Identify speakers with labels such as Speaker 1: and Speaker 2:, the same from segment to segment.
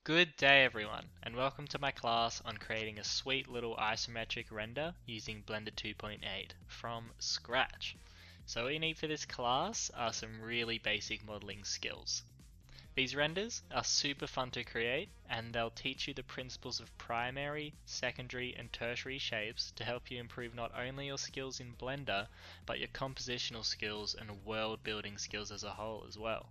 Speaker 1: Good day everyone, and welcome to my class on creating a sweet little isometric render using Blender 2.8 from scratch. So what you need for this class are some really basic modeling skills. These renders are super fun to create, and they'll teach you the principles of primary, secondary, and tertiary shapes to help you improve not only your skills in Blender, but your compositional skills and world building skills as a whole as well.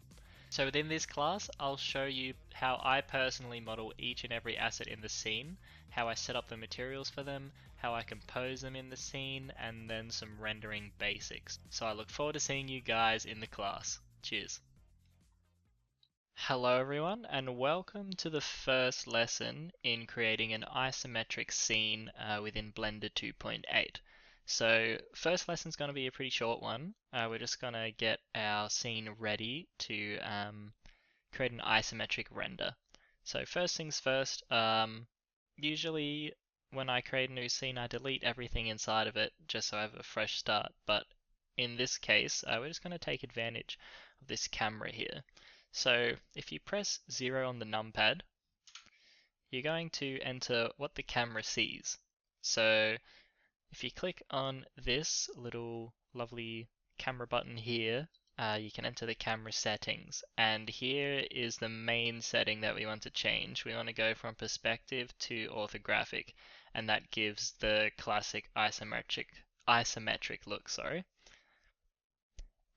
Speaker 1: So within this class, I'll show you how I personally model each and every asset in the scene, how I set up the materials for them, how I compose them in the scene, and then some rendering basics. So I look forward to seeing you guys in the class. Cheers. Hello everyone, and welcome to the first lesson in creating an isometric scene within Blender 2.8. So first lesson is going to be a pretty short one. We're just going to get our scene ready to create an isometric render. So first things first, usually when I create a new scene I delete everything inside of it just so I have a fresh start, but in this case we're just going to take advantage of this camera here. So if you press 0 on the numpad, you're going to enter what the camera sees. So if you click on this little lovely camera button here, you can enter the camera settings, and here is the main setting that we want to change. We want to go from perspective to orthographic, and that gives the classic isometric look,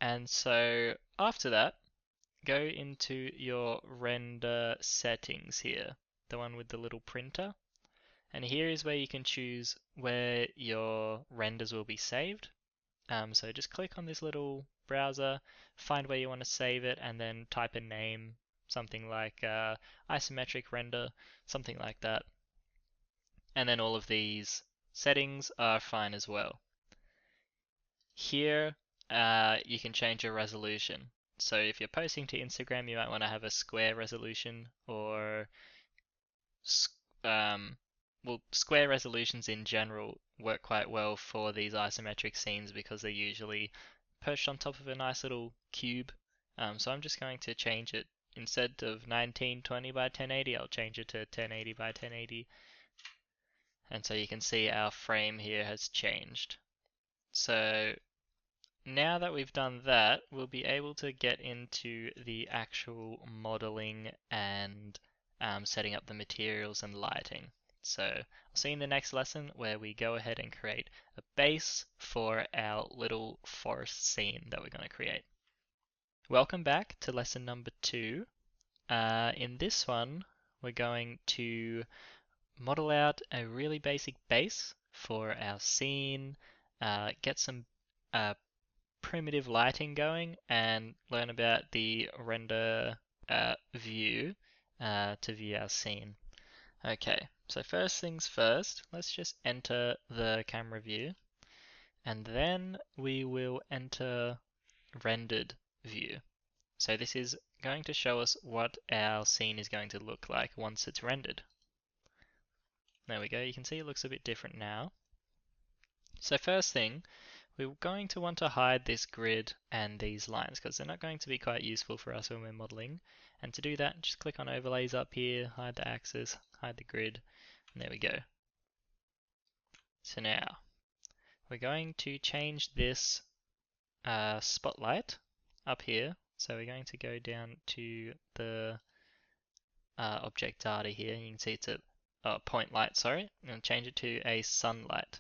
Speaker 1: And so after that, go into your render settings here, the one with the little printer. And here is where you can choose where your renders will be saved. So just click on this little browser, find where you want to save it, and then type a name, something like isometric render, something like that. And then all of these settings are fine as well. Here you can change your resolution. So if you're posting to Instagram, you might want to have a square resolution, or square resolutions in general work quite well for these isometric scenes because they're usually perched on top of a nice little cube. So I'm just going to change it. Instead of 1920 by 1080, I'll change it to 1080 by 1080. And so you can see our frame here has changed. So now that we've done that, we'll be able to get into the actual modeling and setting up the materials and lighting. So I'll see you in the next lesson where we go ahead and create a base for our little forest scene that we're going to create. Welcome back to lesson number 2. In this one, we're going to model out a really basic base for our scene, get some primitive lighting going, and learn about the render view to view our scene. Okay, so first things first, let's just enter the camera view, and then we will enter rendered view. So this is going to show us what our scene is going to look like once it's rendered. There we go, you can see it looks a bit different now. So first thing, we're going to want to hide this grid and these lines because they're not going to be quite useful for us when we're modeling. And to do that, just click on overlays up here, hide the axis, hide the grid, and there we go. So now, we're going to change this spotlight up here. So we're going to go down to the object data here, and you can see it's a point light, and change it to a sunlight.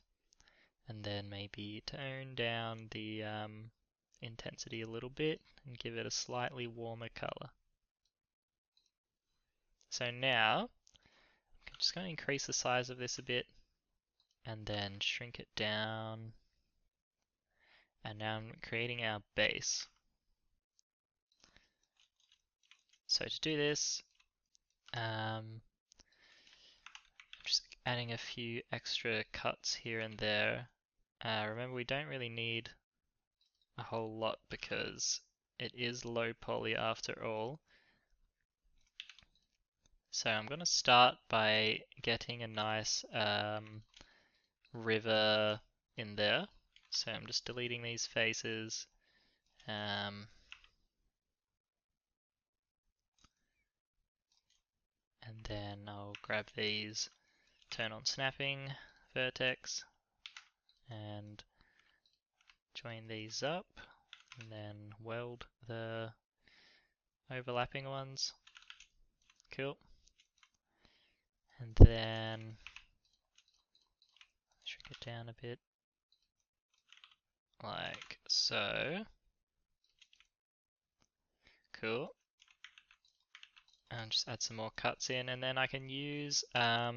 Speaker 1: And then maybe tone down the intensity a little bit and give it a slightly warmer color. So now I'm just going to increase the size of this a bit and then shrink it down, and now I'm creating our base. So to do this, I'm just adding a few extra cuts here and there. Remember, we don't really need a whole lot because it is low poly after all. So I'm going to start by getting a nice river in there. So I'm just deleting these faces. And then I'll grab these, turn on snapping, vertex, and join these up, and then weld the overlapping ones. Cool. And then shrink it down a bit, like so. Cool. And just add some more cuts in, and then I can use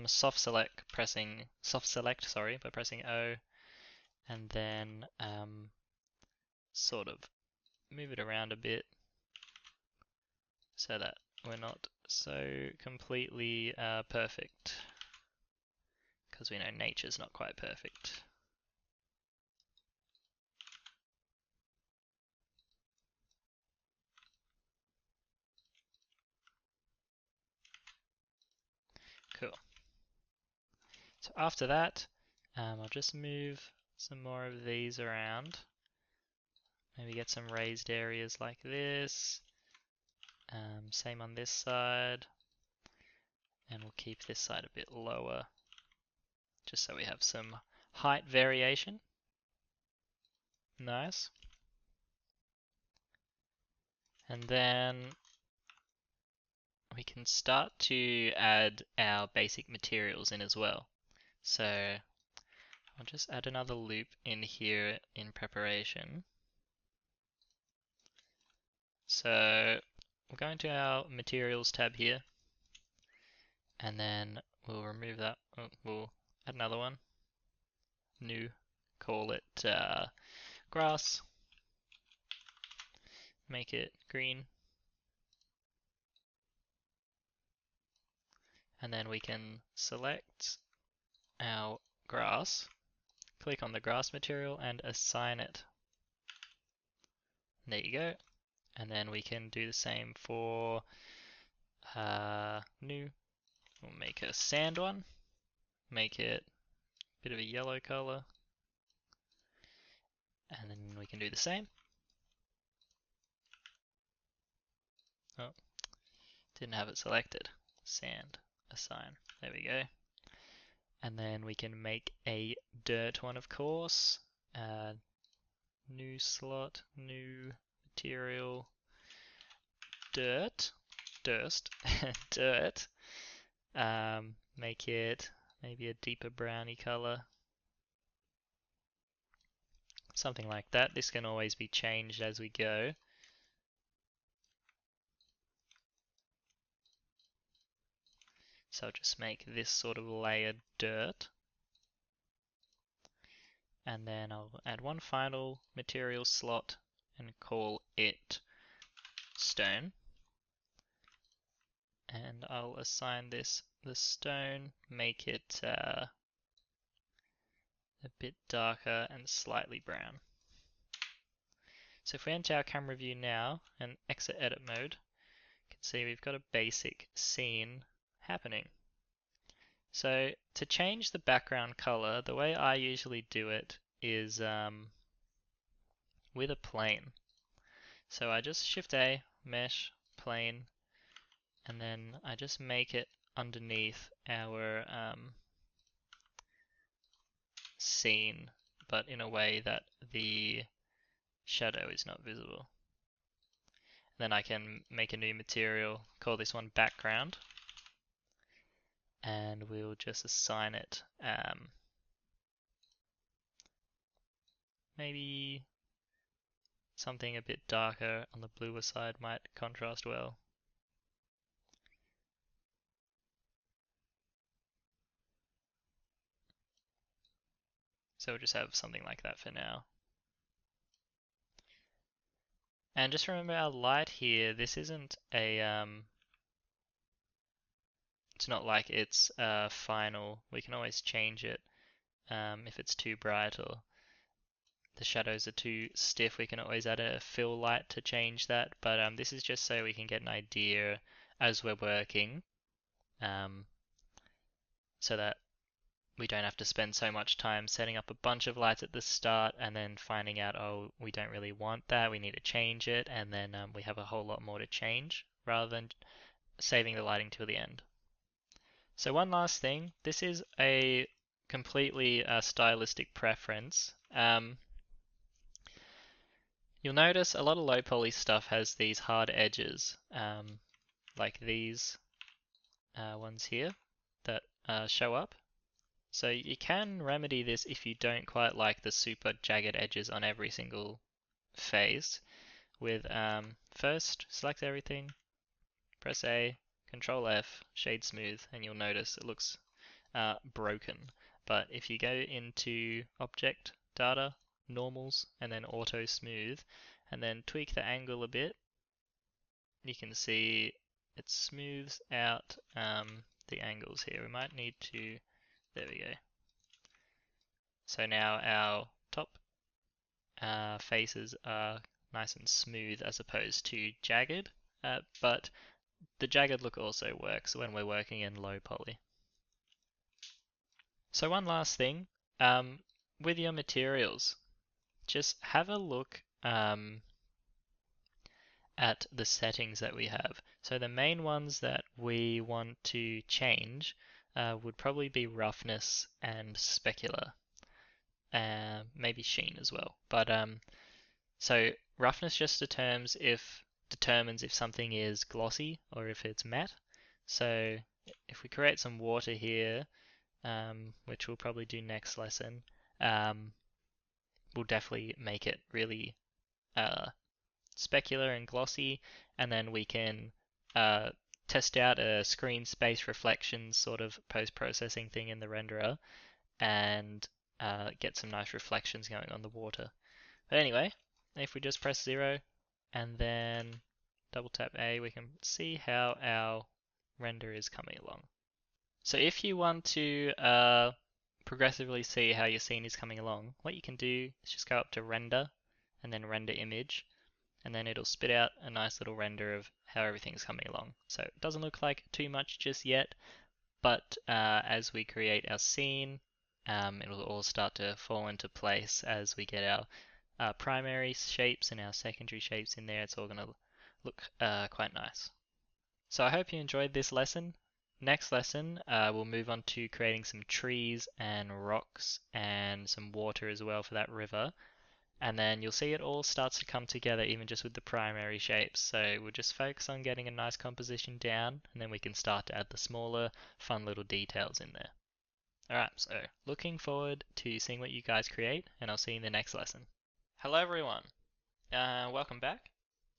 Speaker 1: soft select by pressing O, and then sort of move it around a bit so that we're not so completely perfect, because we know nature's not quite perfect. Cool. So after that, I'll just move some more of these around. Maybe get some raised areas like this. Same on this side. And we'll keep this side a bit lower, just so we have some height variation. Nice. And then we can start to add our basic materials in as well. So I'll just add another loop in here in preparation. So we'll go into our materials tab here, and then we'll remove that. We'll add another one, new, call it grass, make it green, and then we can select our grass, click on the grass material and assign it. There you go. And then we can do the same for new. We'll make a sand one, make it a bit of a yellow color, and then we can do the same. Oh, didn't have it selected. Sand, assign. There we go. And then we can make a dirt one, of course. New slot, new material, dirt, dirt. Make it maybe a deeper browny color. Something like that. This can always be changed as we go. So I'll just make this sort of layered dirt. And then I'll add one final material slot and call it stone. And I'll assign this the stone, make it a bit darker and slightly brown. So if we enter our camera view now and exit edit mode, you can see we've got a basic scene happening. So to change the background color, the way I usually do it is with a plane. So I just Shift A, Mesh, Plane, and then I just make it underneath our scene, but in a way that the shadow is not visible. Then I can make a new material, call this one background, and we'll just assign it maybe something a bit darker on the bluer side might contrast well. So we'll just have something like that for now. And just remember our light here, this isn't a, it's not like it's final. We can always change it if it's too bright or the shadows are too stiff. We can always add a fill light to change that, but this is just so we can get an idea as we're working, so that we don't have to spend so much time setting up a bunch of lights at the start and then finding out, oh, we don't really want that, we need to change it, and then we have a whole lot more to change rather than saving the lighting till the end. So one last thing, this is a completely stylistic preference. You'll notice a lot of low poly stuff has these hard edges, like these ones here that show up. So you can remedy this if you don't quite like the super jagged edges on every single face with first select everything, press A, Control F, shade smooth, and you'll notice it looks broken. But if you go into Object, Data, Normals, and then Auto Smooth, and then tweak the angle a bit, you can see it smooths out the angles here. We might need to, there we go. So now our top faces are nice and smooth as opposed to jagged, but the jagged look also works when we're working in low poly. So one last thing, with your materials, just have a look at the settings that we have. So the main ones that we want to change would probably be roughness and specular, maybe sheen as well. But so roughness just determines if something is glossy or if it's matte. So if we create some water here, which we'll probably do next lesson, we'll definitely make it really specular and glossy, and then we can test out a screen space reflections sort of post-processing thing in the renderer and get some nice reflections going on the water. But anyway, if we just press 0 and then double tap A, we can see how our render is coming along. So if you want to progressively see how your scene is coming along, what you can do is just go up to Render and then Render Image, and then it'll spit out a nice little render of how everything's coming along. So it doesn't look like too much just yet, but as we create our scene, it'll all start to fall into place as we get our primary shapes and our secondary shapes in there. It's all going to look quite nice. So I hope you enjoyed this lesson. Next lesson, we'll move on to creating some trees and rocks and some water as well for that river. And then you'll see it all starts to come together even just with the primary shapes. So we'll just focus on getting a nice composition down, and then we can start to add the smaller, fun little details in there. Alright, so looking forward to seeing what you guys create, and I'll see you in the next lesson. Hello everyone, welcome back.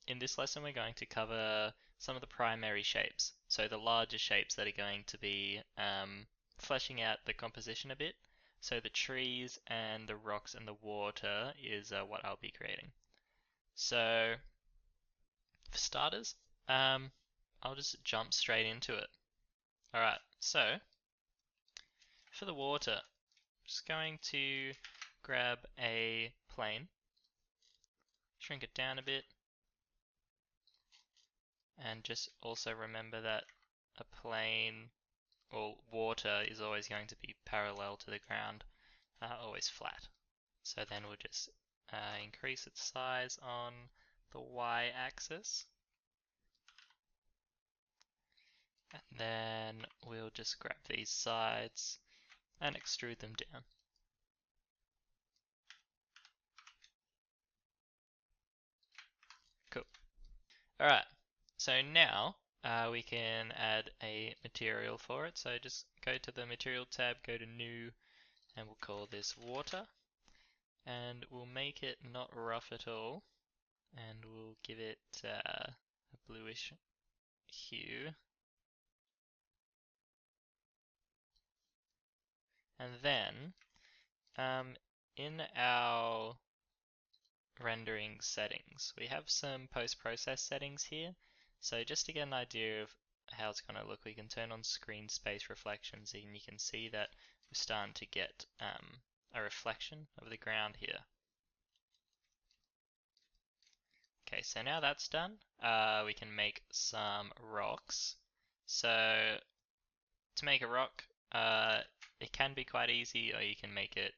Speaker 1: In this lesson we're going to cover some of the primary shapes, so the larger shapes that are going to be fleshing out the composition a bit. So the trees and the rocks and the water is what I'll be creating. So for starters, I'll just jump straight into it. Alright, so for the water, I'm just going to grab a plane, shrink it down a bit, and just also remember that a plane or water is always going to be parallel to the ground, always flat. So then we'll just increase its size on the y-axis, and then we'll just grab these sides and extrude them down. Cool. Alright, so now we can add a material for it. So just go to the material tab, go to new, and we'll call this water. And we'll make it not rough at all, and we'll give it a bluish hue. And then in our rendering settings, we have some post-process settings here. So just to get an idea of how it's going to look, we can turn on screen space reflections, and you can see that we're starting to get a reflection of the ground here. Okay, so now that's done, we can make some rocks. So to make a rock, it can be quite easy, or you can make it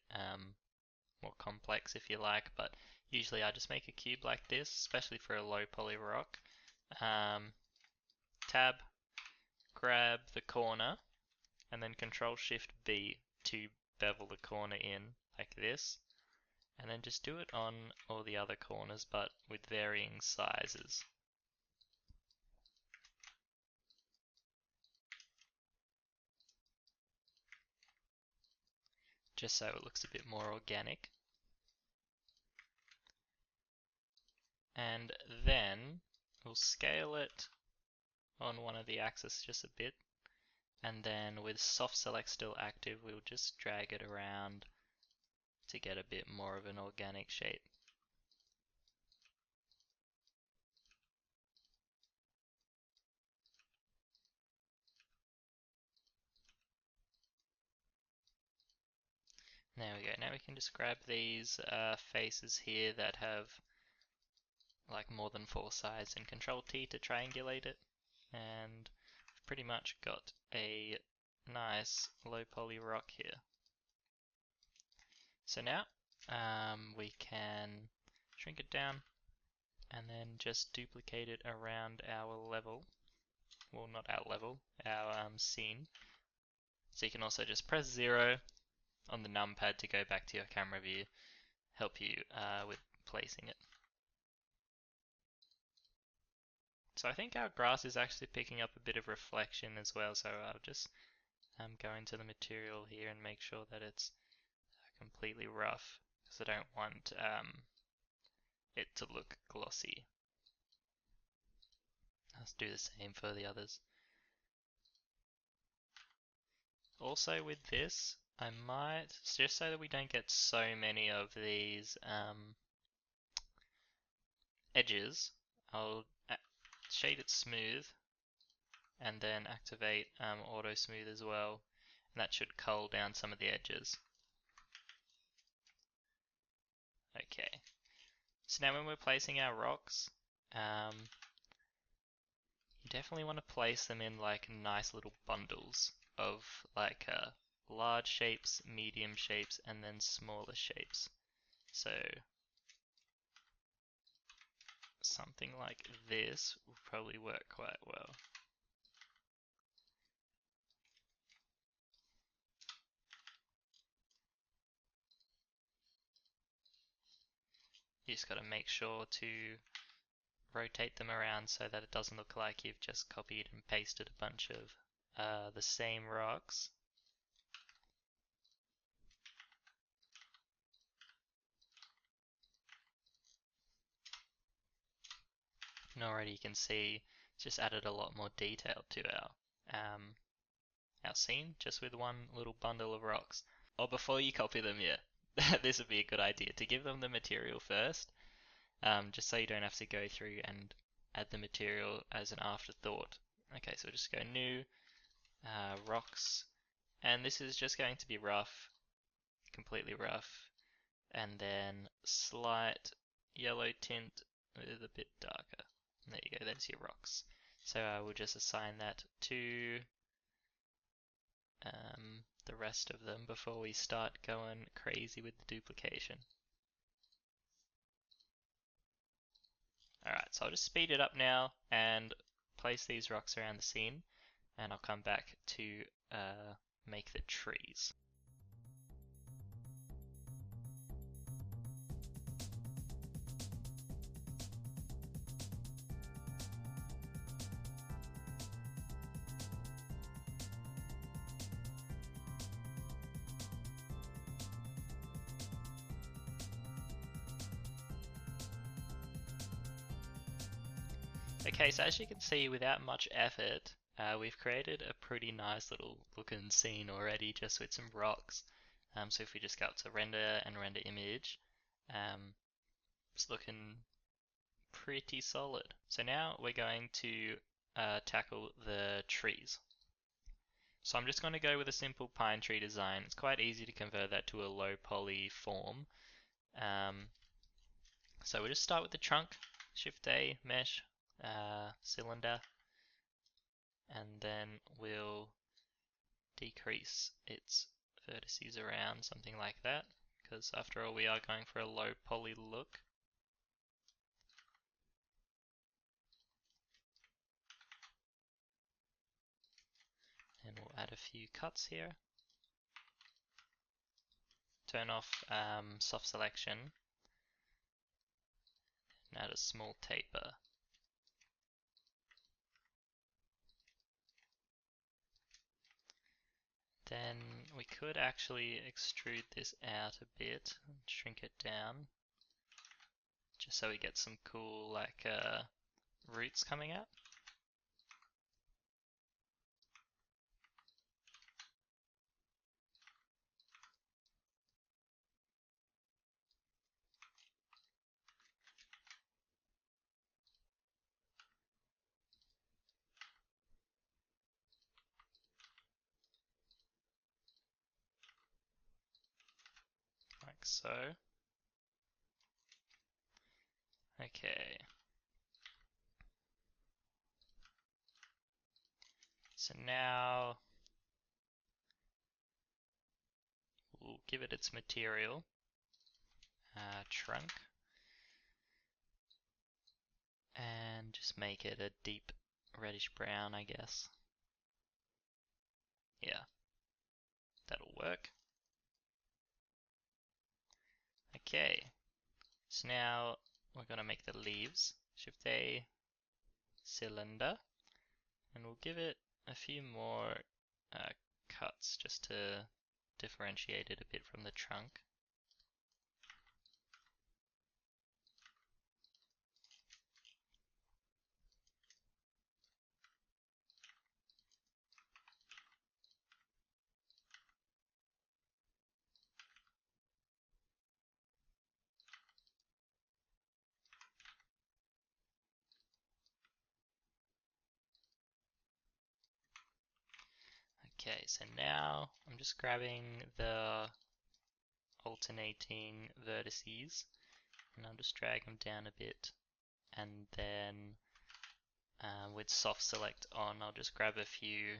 Speaker 1: more complex if you like, but usually I just make a cube like this, especially for a low poly rock. Tab, grab the corner, and then Control Shift B to bevel the corner in like this, and then just do it on all the other corners but with varying sizes. Just so it looks a bit more organic. And then we'll scale it on one of the axes just a bit, and then with soft select still active, we'll just drag it around to get a bit more of an organic shape. There we go. Now we can just grab these faces here that have like more than 4 sides and Control T to triangulate it, and we've pretty much got a nice low poly rock here. So now we can shrink it down and then just duplicate it around our level. Well, not our level, our scene. So you can also just press 0 on the numpad to go back to your camera view, help you with placing it. So I think our grass is actually picking up a bit of reflection as well, so I'll just go into the material here and make sure that it's completely rough, because I don't want it to look glossy. Let's do the same for the others. Also with this, I might, just so that we don't get so many of these edges, I'll shade it smooth and then activate auto smooth as well, and that should cull down some of the edges. Okay, so now when we're placing our rocks, you definitely want to place them in like nice little bundles of like large shapes, medium shapes, and then smaller shapes. So something like this will probably work quite well. You just got to make sure to rotate them around so that it doesn't look like you've just copied and pasted a bunch of the same rocks. And already you can see it's just added a lot more detail to our scene just with one little bundle of rocks. Or before you copy them, yeah, this would be a good idea to give them the material first, just so you don't have to go through and add the material as an afterthought. Okay, so we'll just go new, rocks, and this is just going to be rough, completely rough, and then slight yellow tint with a bit darker. And there you go, there's your rocks. So I will just assign that to the rest of them before we start going crazy with the duplication. Alright, so I'll just speed it up now and place these rocks around the scene, and I'll come back to make the trees. Okay, so as you can see, without much effort, we've created a pretty nice little looking scene already just with some rocks. So if we just go up to render and render image, it's looking pretty solid. So now we're going to tackle the trees. So I'm just going to go with a simple pine tree design. It's quite easy to convert that to a low poly form. So we'll just start with the trunk, Shift A, mesh, cylinder, and then we'll decrease its vertices around, something like that, because after all we are going for a low poly look. And we'll add a few cuts here. Turn off soft selection and add a small taper. Then we could actually extrude this out a bit and shrink it down, just so we get some cool like roots coming out. Like so. Okay. So now we'll give it its material, trunk, and just make it a deep reddish brown, I guess. Yeah, that'll work. Okay, so now we're going to make the leaves. Shift A, cylinder, and we'll give it a few more cuts just to differentiate it a bit from the trunk. Okay, so now I'm just grabbing the alternating vertices and I'll just drag them down a bit, and then with soft select on I'll just grab a few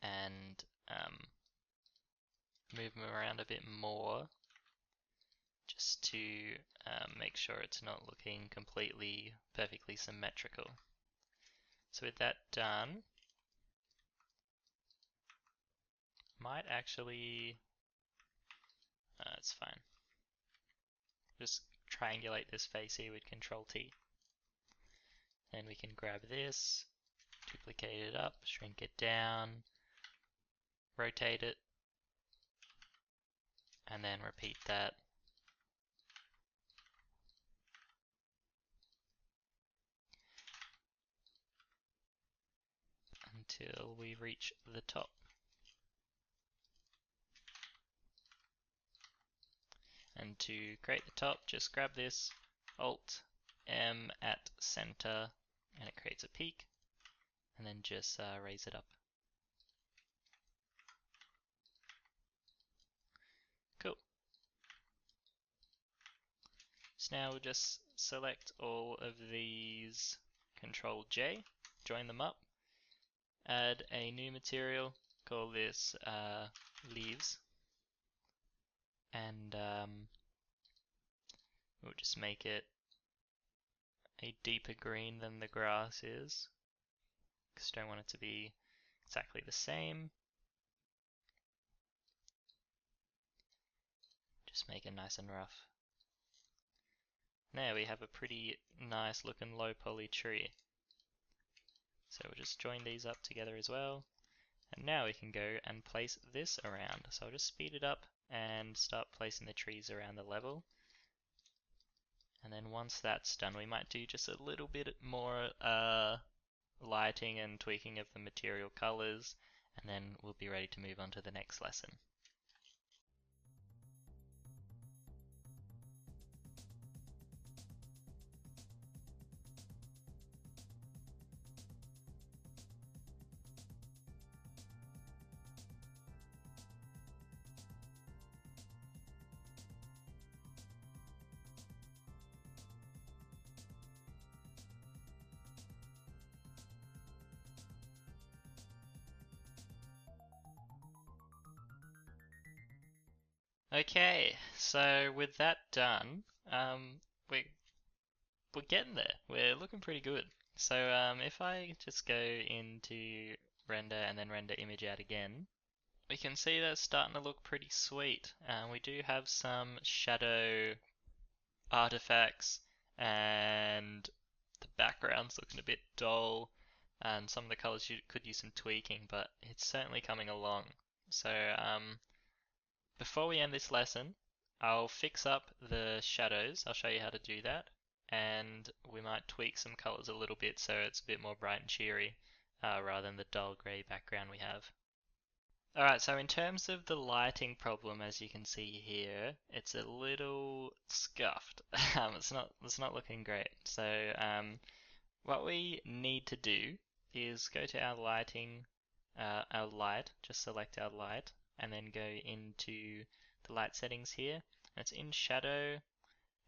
Speaker 1: and move them around a bit more just to make sure it's not looking completely perfectly symmetrical. So with that done, might actually, it's fine. Just triangulate this face here with Control T. Then we can grab this, duplicate it up, shrink it down, rotate it, and then repeat that. Until we reach the top. And to create the top, just grab this, Alt M at center, and it creates a peak, and then just raise it up. Cool. So now we'll just select all of these, Control J, join them up, add a new material, call this leaves, and we'll just make it a deeper green than the grass is, because I don't want it to be exactly the same. Just make it nice and rough. There we have a pretty nice looking low poly tree. So we'll just join these up together as well. And now we can go and place this around. So I'll just speed it up and start placing the trees around the level. And then once that's done, we might do just a little bit more lighting and tweaking of the material colors, and then we'll be ready to move on to the next lesson. Okay, so with that done, we're getting there. We're looking pretty good. So if I just go into render and then render image out again, we can see that it's starting to look pretty sweet. We do have some shadow artifacts, and the background's looking a bit dull, and some of the colors could use some tweaking, but it's certainly coming along. So before we end this lesson, I'll fix up the shadows. I'll show you how to do that, and we might tweak some colors a little bit so it's a bit more bright and cheery rather than the dull grey background we have. Alright, so in terms of the lighting problem, as you can see here, it's a little scuffed. It's not looking great. So what we need to do is go to our lighting, our light, just select our light, and then go into the light settings here. And it's in shadow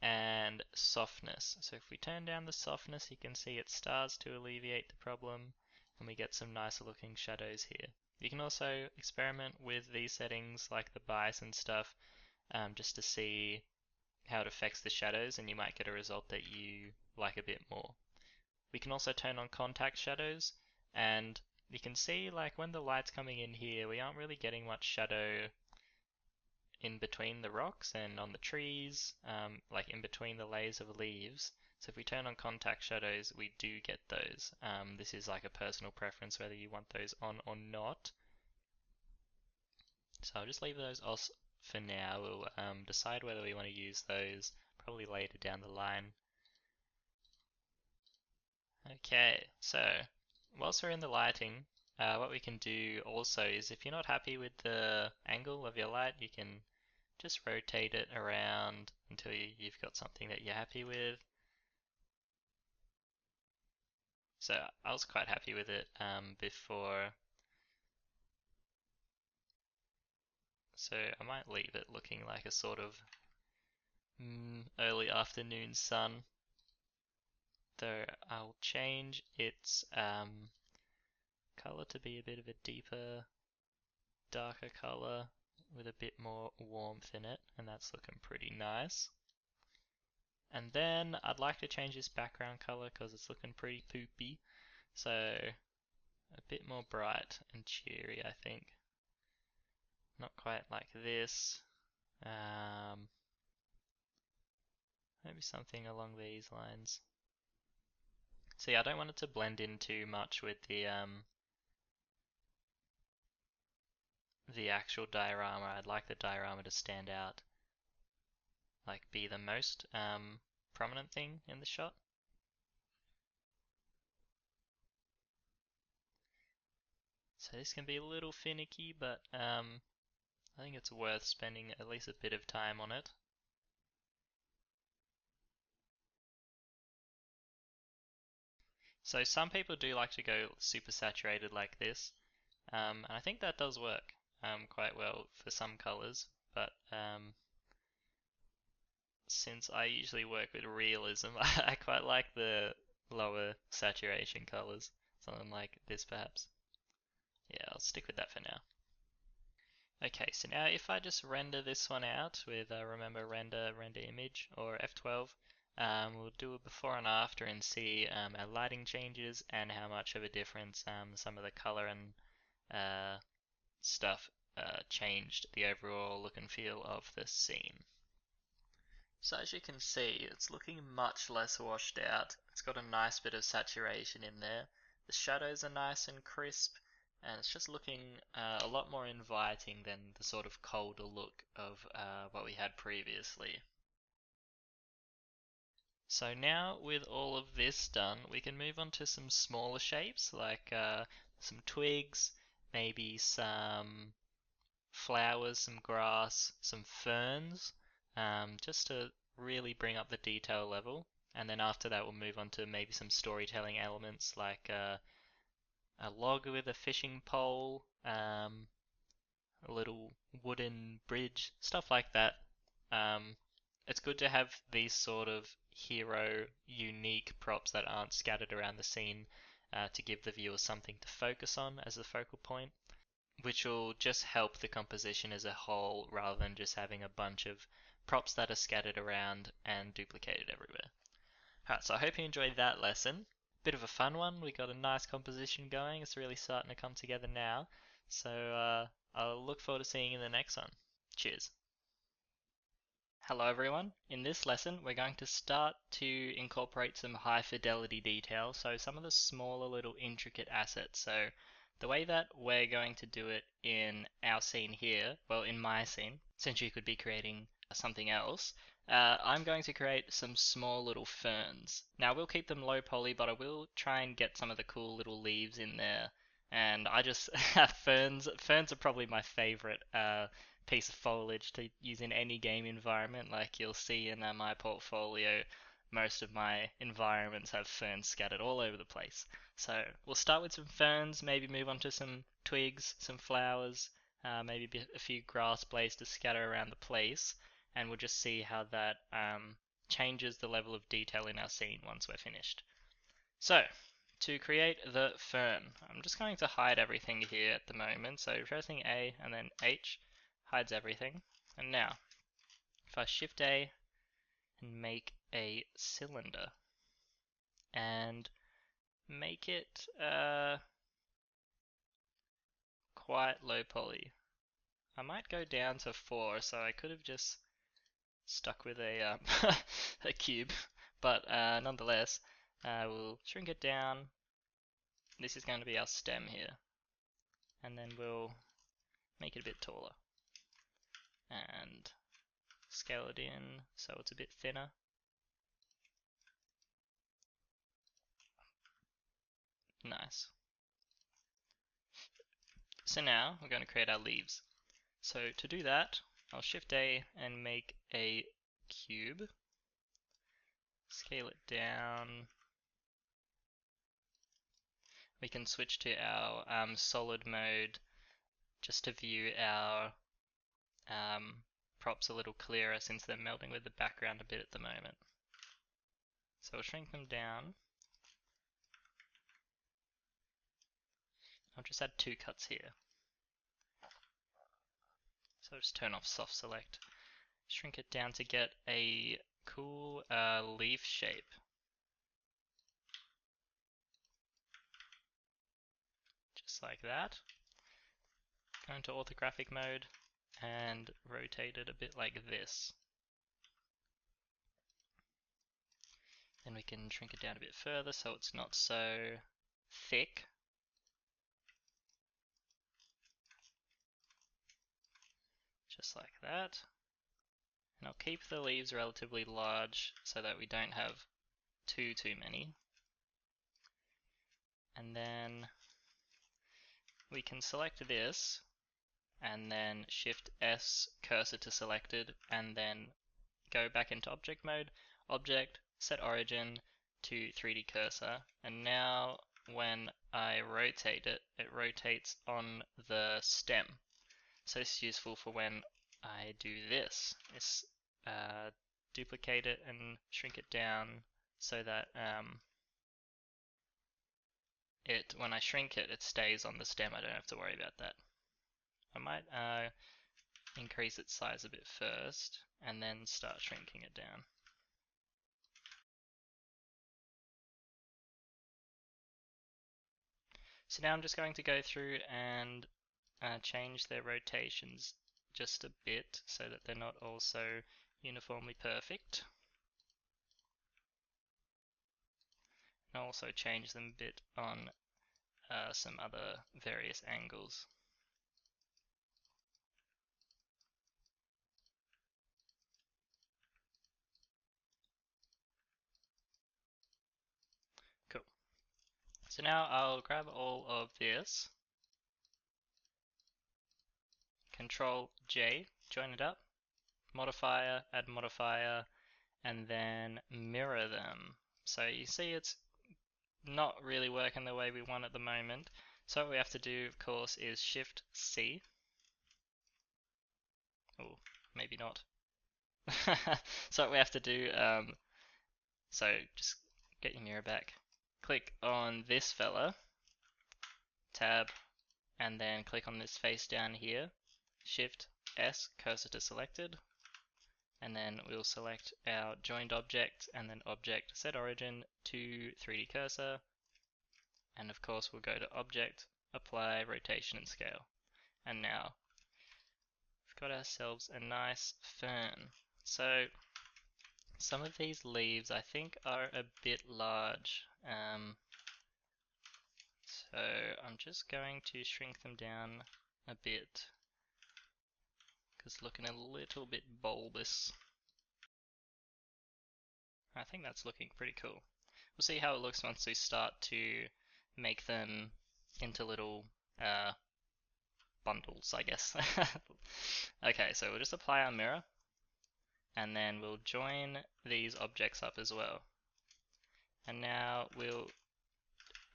Speaker 1: and softness. So if we turn down the softness, you can see it starts to alleviate the problem, and we get some nicer looking shadows here. You can also experiment with these settings like the bias and stuff, just to see how it affects the shadows, and you might get a result that you like a bit more. We can also turn on contact shadows, and you can see like when the light's coming in here, we aren't really getting much shadow in between the rocks and on the trees, like in between the layers of leaves. So if we turn on contact shadows, we do get those. This is like a personal preference whether you want those on or not. So I'll just leave those off for now. We'll decide whether we want to use those probably later down the line. Okay, so whilst we're in the lighting, what we can do also is if you're not happy with the angle of your light, you can just rotate it around until you've got something that you're happy with. So I was quite happy with it before, so I might leave it looking like a sort of early afternoon sun, though I'll change its color to be a bit of a deeper, darker color with a bit more warmth in it, and that's looking pretty nice. And then I'd like to change this background color because it's looking pretty poopy, so a bit more bright and cheery, I think. Not quite like this. Maybe something along these lines. So yeah, I don't want it to blend in too much with the actual diorama. I'd like the diorama to stand out, like be the most prominent thing in the shot. So this can be a little finicky, but I think it's worth spending at least a bit of time on it. So some people do like to go super saturated like this, and I think that does work quite well for some colors, but since I usually work with realism, I quite like the lower saturation colors, something like this perhaps. Yeah, I'll stick with that for now. Okay, so now if I just render this one out with, remember render image or F12, we'll do a before and after and see our lighting changes and how much of a difference some of the color and stuff changed the overall look and feel of the scene. So as you can see, it's looking much less washed out. It's got a nice bit of saturation in there. The shadows are nice and crisp, and it's just looking a lot more inviting than the sort of colder look of what we had previously. So now with all of this done, we can move on to some smaller shapes like some twigs, maybe some flowers, some grass, some ferns, just to really bring up the detail level. And then after that, we'll move on to maybe some storytelling elements like a log with a fishing pole, a little wooden bridge, stuff like that. It's good to have these sort of hero unique props that aren't scattered around the scene to give the viewer something to focus on as a focal point, which will just help the composition as a whole rather than just having a bunch of props that are scattered around and duplicated everywhere. Alright, so I hope you enjoyed that lesson. bit of a fun one. We got a nice composition going. It's really starting to come together now. So I'll look forward to seeing you in the next one. Cheers. Hello everyone. In this lesson, we're going to start to incorporate some high fidelity detail, so some of the smaller little intricate assets. So the way that we're going to do it in our scene here, well, in my scene, since you could be creating something else, I'm going to create some small little ferns. Now we'll keep them low poly, but I will try and get some of the cool little leaves in there. And I just ferns are probably my favorite piece of foliage to use in any game environment. Like you'll see in my portfolio, most of my environments have ferns scattered all over the place. So we'll start with some ferns, maybe move on to some twigs, some flowers, maybe a few grass blades to scatter around the place, and we'll just see how that changes the level of detail in our scene once we're finished. So, to create the fern, I'm just going to hide everything here at the moment. So pressing A and then H hides everything. And now, if I Shift A and make a cylinder and make it quite low poly, I might go down to 4, so I could have just stuck with a, a cube, but nonetheless, we'll shrink it down. This is going to be our stem here, and then we'll make it a bit taller and scale it in so it's a bit thinner. Nice. So now we're going to create our leaves. So to do that, I'll Shift A and make a cube, scale it down. We can switch to our solid mode just to view our props a little clearer, since they're melding with the background a bit at the moment. So we'll shrink them down. I'll just add 2 cuts here. So I'll just turn off soft select. Shrink it down to get a cool leaf shape. Just like that. Go into orthographic mode and rotate it a bit like this. Then we can shrink it down a bit further so it's not so thick. Just like that. And I'll keep the leaves relatively large so that we don't have too many. And then we can select this and then Shift S, cursor to selected, and then go back into object mode, object, set origin to 3D cursor, and now when I rotate it, it rotates on the stem. So this is useful for when I do this. It's duplicate it and shrink it down so that when I shrink it, it stays on the stem. I don't have to worry about that. I might increase its size a bit first and then start shrinking it down. So now I'm just going to go through and change their rotations just a bit so that they're not all so uniformly perfect. And also change them a bit on some other various angles. Cool. So now I'll grab all of this, Control J, join it up, modifier, add modifier, and then mirror them. So you see it's not really working the way we want at the moment. So what we have to do, of course, is Shift C. Oh, maybe not. So what we have to do, so just get your mirror back. Click on this fella, tab, and then click on this face down here. Shift S, cursor to selected, and then we'll select our joined object and then object, set origin to 3D cursor, And of course we'll go to Object, Apply, Rotation and Scale. And now we've got ourselves a nice fern. So some of these leaves I think are a bit large. So I'm just going to shrink them down a bit because looking a little bit bulbous. I think that's looking pretty cool. We'll see how it looks once we start to make them into little bundles, I guess. Okay, so we'll just apply our mirror and then we'll join these objects up as well. And now we'll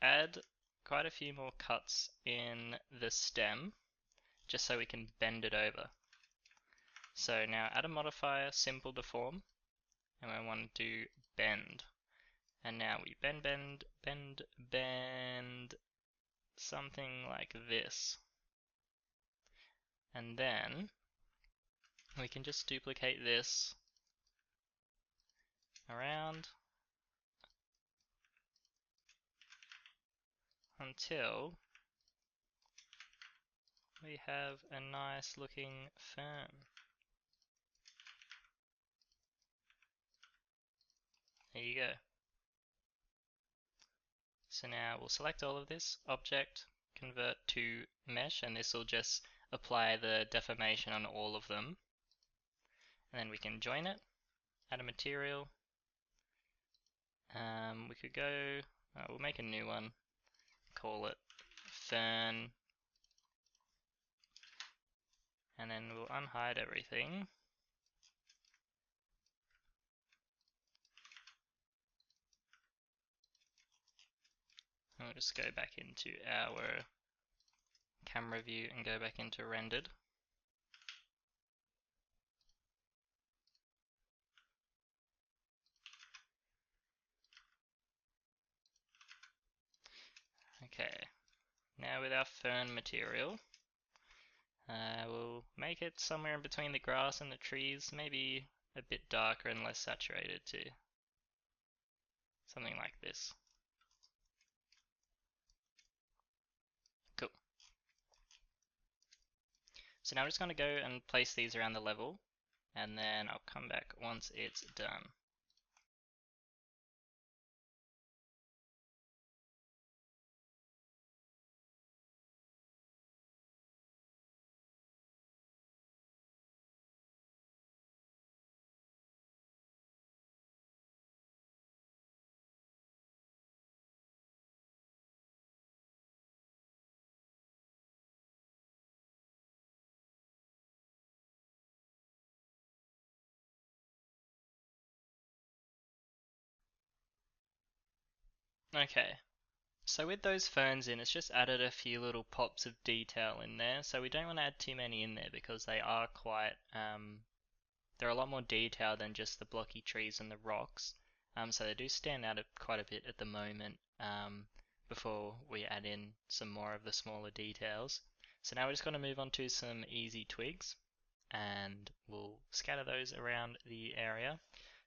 Speaker 1: add quite a few more cuts in the stem just so we can bend it over. So now add a modifier, simple deform, and we want to do bend. And now we bend, bend, bend, bend, something like this. And then we can just duplicate this around until we have a nice looking fern. There you go. So now we'll select all of this, object, convert to mesh, and this will just apply the deformation on all of them. And then we can join it, add a material. We could go, we'll make a new one, call it fern, and then we'll unhide everything. And we'll just go back into our camera view and go back into rendered. Okay, now with our fern material, we'll make it somewhere in between the grass and the trees, maybe a bit darker and less saturated too. Something like this. Cool. So now I'm just going to go and place these around the level, and then I'll come back once it's done. Okay, so with those ferns in, it's just added a few little pops of detail in there. So we don't want to add too many in there because they are quite, they're a lot more detailed than just the blocky trees and the rocks. So they do stand out quite a bit at the moment before we add in some more of the smaller details. So now we're just going to move on to some easy twigs and we'll scatter those around the area.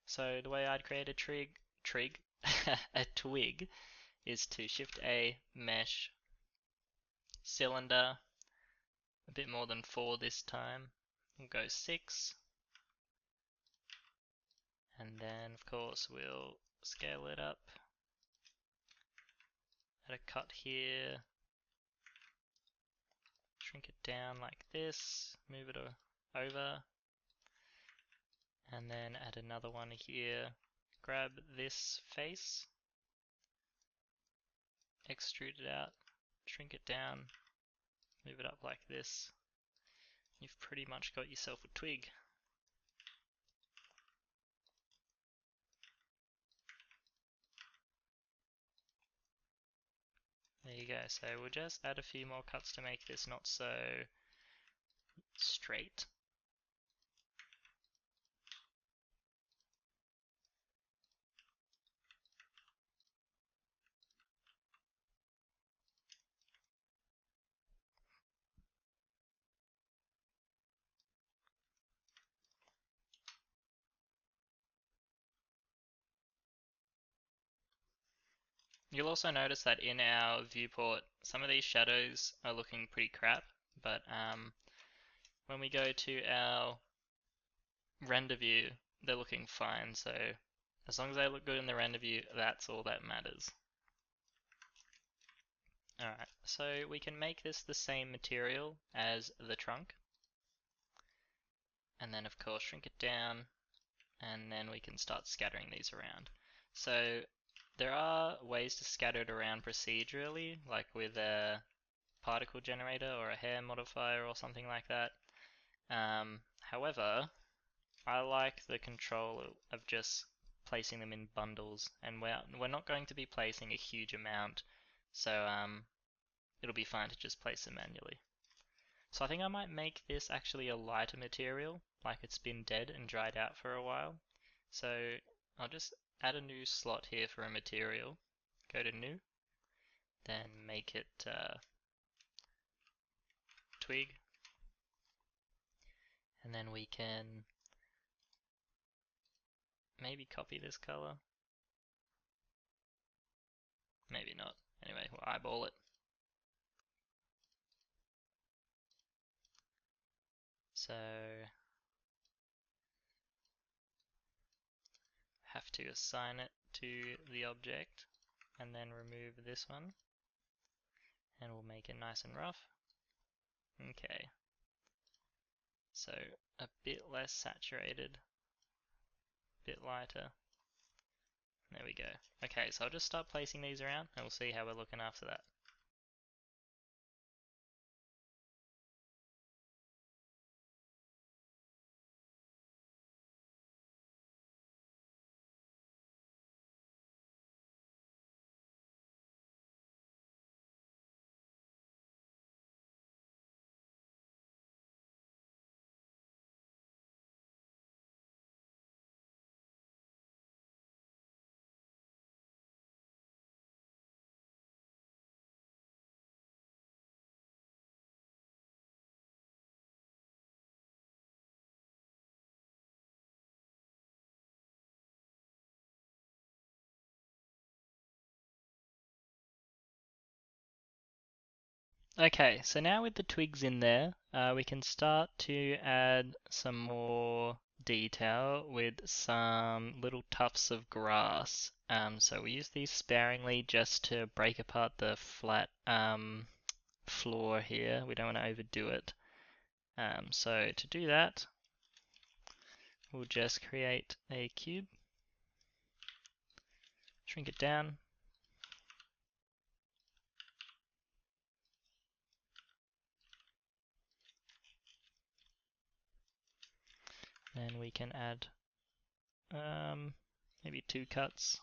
Speaker 1: So the way I'd create a twig is to Shift A, Mesh, Cylinder, a bit more than 4 this time. We'll go 6, and then of course we'll scale it up, add a cut here, shrink it down like this, move it over, and then add another one here, grab this face, extrude it out, shrink it down, move it up like this. You've pretty much got yourself a twig. There you go, so we'll just add a few more cuts to make this not so straight. You'll also notice that in our viewport, some of these shadows are looking pretty crap, but when we go to our render view, they're looking fine. So as long as they look good in the render view, that's all that matters. Alright, so we can make this the same material as the trunk, and then of course shrink it down, and then we can start scattering these around. So there are ways to scatter it around procedurally, like with a particle generator or a hair modifier or something like that. However, I like the control of just placing them in bundles, and we're not going to be placing a huge amount, so it'll be fine to just place them manually. So I think I might make this actually a lighter material, like it's been dead and dried out for a while. So I'll just add a new slot here for a material, go to new, then make it twig, and then we can maybe copy this color, maybe not. Anyway, we'll eyeball it. So have to assign it to the object and then remove this one, and we'll make it nice and rough. Okay, so a bit less saturated, a bit lighter. There we go. Okay, so I'll just start placing these around and we'll see how we're looking after that. Okay, so now with the twigs in there, we can start to add some more detail with some little tufts of grass. So we use these sparingly just to break apart the flat floor here. We don't want to overdo it. So to do that, we'll just create a cube, shrink it down, then we can add maybe 2 cuts.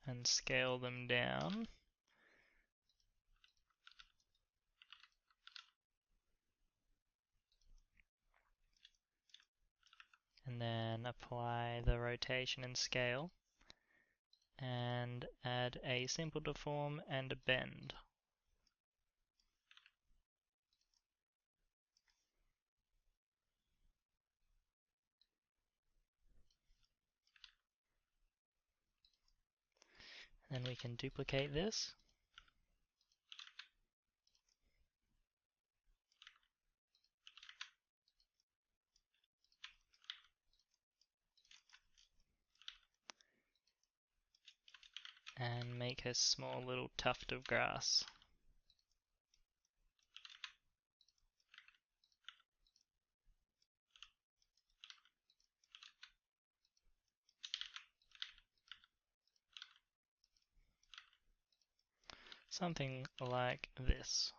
Speaker 1: And scale them down. And then apply the rotation and scale. And add a simple deform and a bend. Then we can duplicate this. And make a small little tuft of grass. Something like this.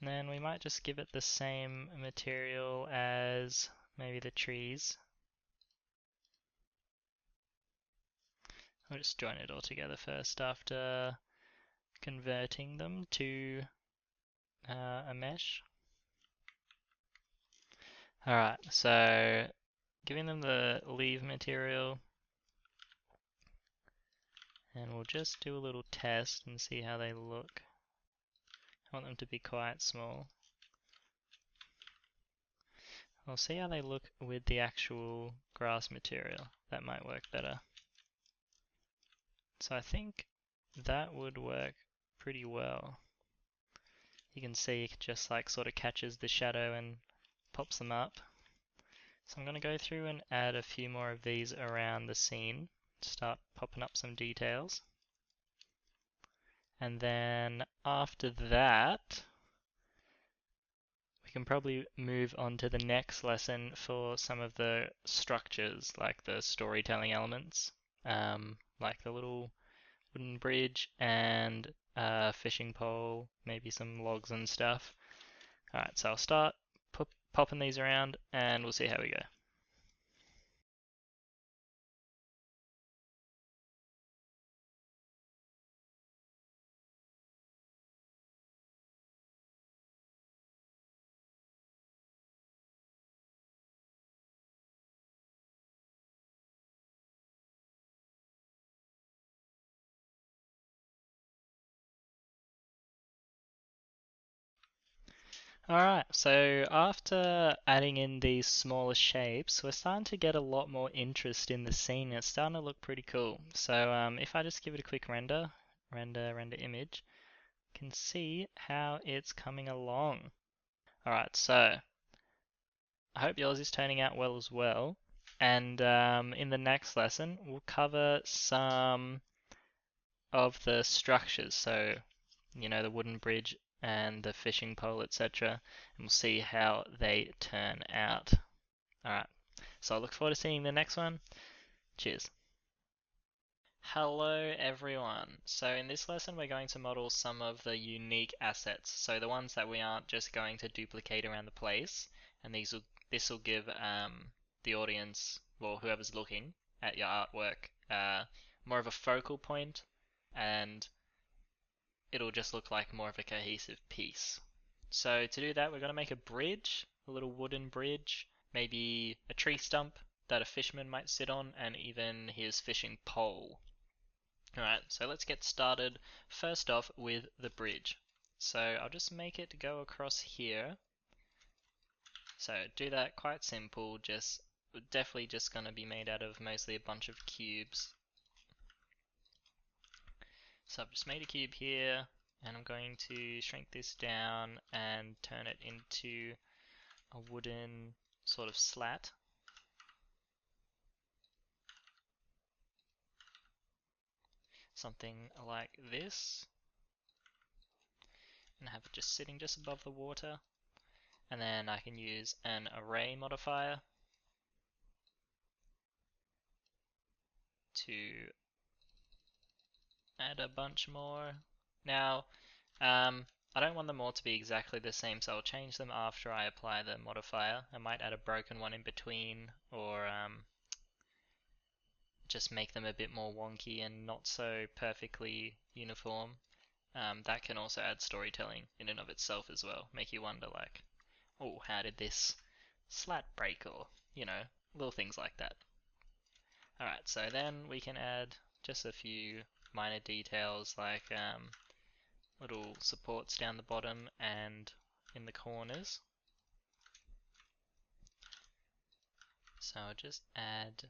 Speaker 1: And then we might just give it the same material as maybe the trees. I'll just join it all together first after converting them to a mesh. Alright, so giving them the leaf material, and we'll just do a little test and see how they look. I want them to be quite small. We'll see how they look with the actual grass material. That might work better. So I think that would work pretty well. You can see it just like sort of catches the shadow and pops them up. So I'm going to go through and add a few more of these around the scene. Start popping up some details. And then after that, we can probably move on to the next lesson for some of the structures, like the storytelling elements, like the little wooden bridge and fishing pole, maybe some logs and stuff. Alright, so I'll start popping these around and we'll see how we go. Alright, so after adding in these smaller shapes, we're starting to get a lot more interest in the scene. It's starting to look pretty cool. So if I just give it a quick render image, you can see how it's coming along. Alright, so I hope yours is turning out well as well. And in the next lesson, we'll cover some of the structures. So, you know, the wooden bridge and the fishing pole, etc. And we'll see how they turn out. Alright, so I look forward to seeing the next one. Cheers. Hello everyone. So in this lesson we're going to model some of the unique assets. So the ones that we aren't just going to duplicate around the place. And this will give the audience, or whoever's looking at your artwork, more of a focal point, and it'll just look like more of a cohesive piece. So to do that, we're going to make a bridge, a little wooden bridge, maybe a tree stump that a fisherman might sit on, and even his fishing pole. Alright, so let's get started first off with the bridge. So I'll just make it go across here. So do that quite simple, definitely just going to be made out of mostly a bunch of cubes. So I've just made a cube here, and I'm going to shrink this down and turn it into a wooden sort of slat. Something like this. And have it just sitting just above the water. And then I can use an array modifier to add a bunch more. Now, I don't want them all to be exactly the same, so I'll change them after I apply the modifier. I might add a broken one in between, or just make them a bit more wonky and not so perfectly uniform. That can also add storytelling in and of itself as well. Make you wonder like, oh, how did this slat break, or, you know, little things like that. Alright, so then we can add just a few minor details like little supports down the bottom and in the corners. So I'll just add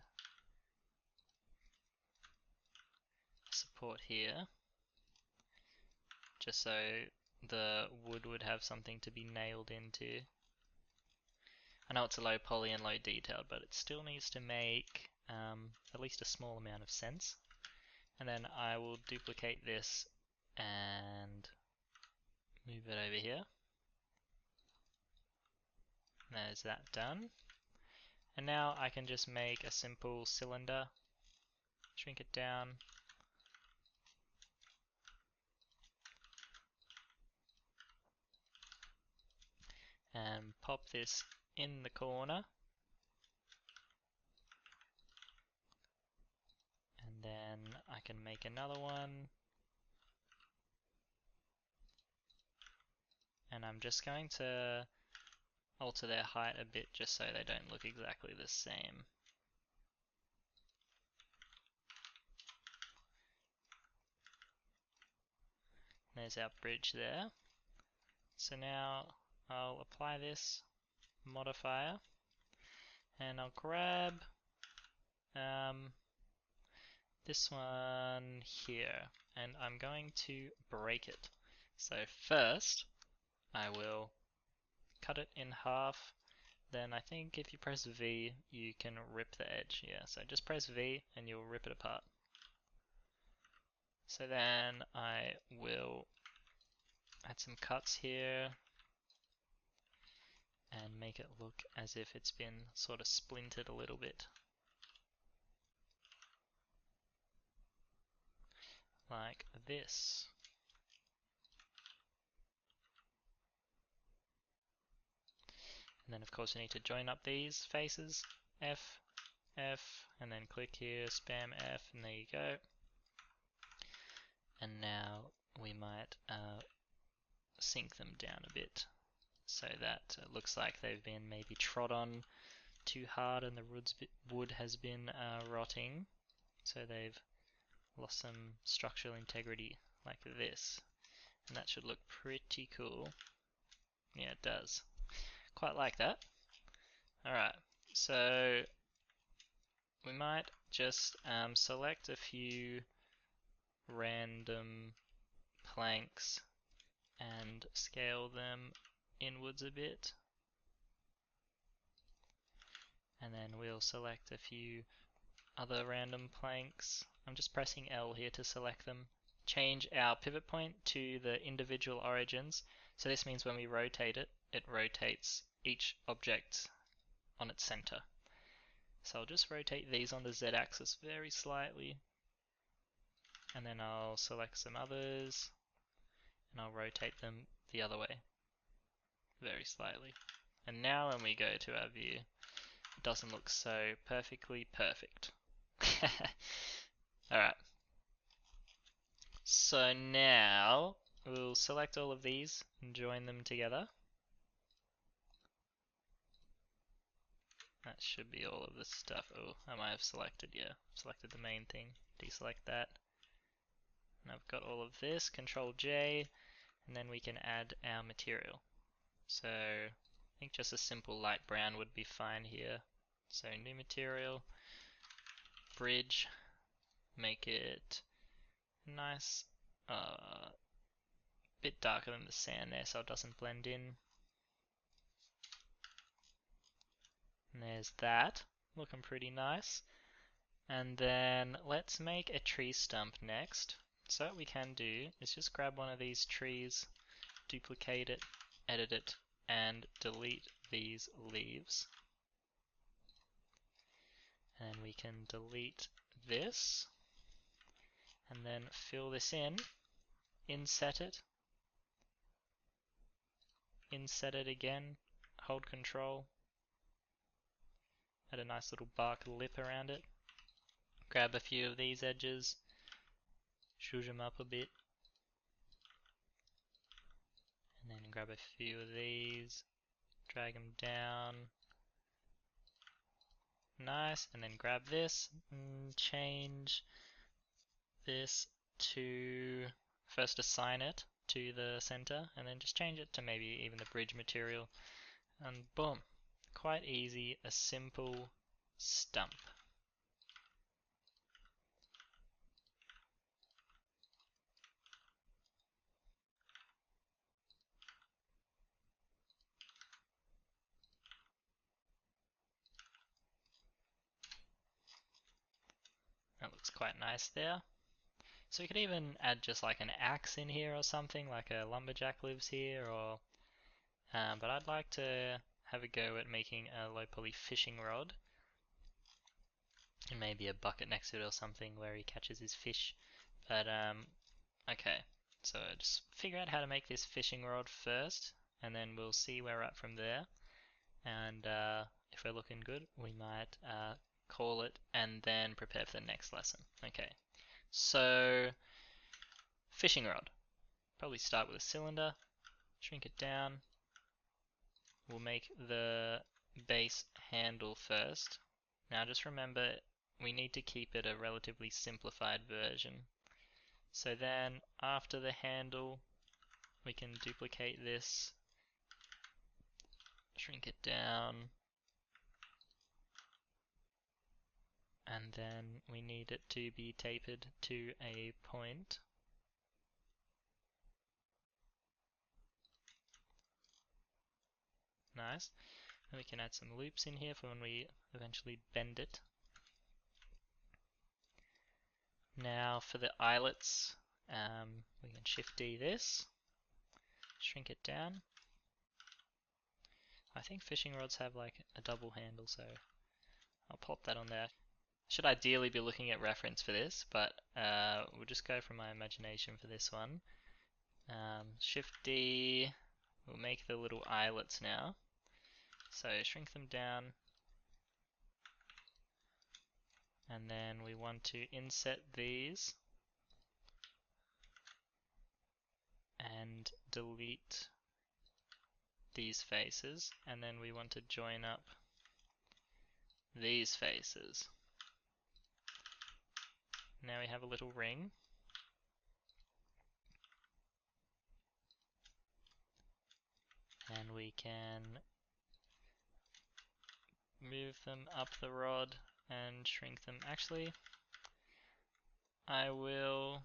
Speaker 1: support here, just so the wood would have something to be nailed into. I know it's a low poly and low detailed, but it still needs to make at least a small amount of sense. And then I will duplicate this and move it over here. There's that done. And now I can just make a simple cylinder, shrink it down, and pop this in the corner. And then I can make another one. And I'm just going to alter their height a bit just so they don't look exactly the same. There's our bridge there. So now I'll apply this modifier And I'll grab this one here, and I'm going to break it. So first, I will cut it in half. Then I think if you press V, you can rip the edge. Yeah, so just press V and you'll rip it apart. So then I will add some cuts here and make it look as if it's been sort of splintered a little bit. Like this. And then of course you need to join up these faces. F, F, and then click here, spam F, and there you go. And now we might sink them down a bit so that it looks like they've been maybe trod on too hard and the wood has been rotting. So they've lost some structural integrity like this. And that should look pretty cool. Yeah, it does. Quite like that. Alright, so we might just select a few random planks and scale them inwards a bit. And then we'll select a few other random planks. I'm just pressing L here to select them. Change our pivot point to the individual origins. So this means when we rotate it, it rotates each object on its center. So I'll just rotate these on the Z-axis very slightly. And then I'll select some others and I'll rotate them the other way very slightly. And now when we go to our view, it doesn't look so perfectly perfect. Alright. So now we'll select all of these and join them together. That should be all of this stuff. Oh, I might have selected, yeah, selected the main thing. Deselect that. And I've got all of this, Control J, and then we can add our material. So I think just a simple light brown would be fine here. So new material, bridge, make it nice, bit darker than the sand there so it doesn't blend in. And there's that, looking pretty nice. And then let's make a tree stump next. So what we can do is just grab one of these trees, duplicate it, edit it, and delete these leaves. And we can delete this, and then fill this in, inset it again, hold Control, add a nice little bark lip around it, grab a few of these edges, zhuzh them up a bit, and then grab a few of these, drag them down, nice, and then grab this and change this to, first assign it to the center, and then just change it to maybe even the bridge material, and boom, quite easy, a simple stump. That looks quite nice there. So you could even add just like an axe in here or something, like a lumberjack lives here, or but I'd like to have a go at making a low poly fishing rod, and maybe a bucket next to it or something where he catches his fish. But okay, so just figure out how to make this fishing rod first, and then we'll see where we're at from there. And if we're looking good, we might call it and then prepare for the next lesson. Okay, so fishing rod. Probably start with a cylinder, shrink it down. We'll make the base handle first. Now just remember, we need to keep it a relatively simplified version. So then after the handle, we can duplicate this, shrink it down, and then we need it to be tapered to a point. Nice. And we can add some loops in here for when we eventually bend it. Now for the eyelets, we can Shift D this, shrink it down. I think fishing rods have like a double handle, so I'll pop that on there. Should ideally be looking at reference for this, but we'll just go from my imagination for this one. Shift D, we'll make the little eyelets now. So shrink them down, and then we want to inset these and delete these faces, and then we want to join up these faces. Now we have a little ring. And we can move them up the rod and shrink them. Actually, I will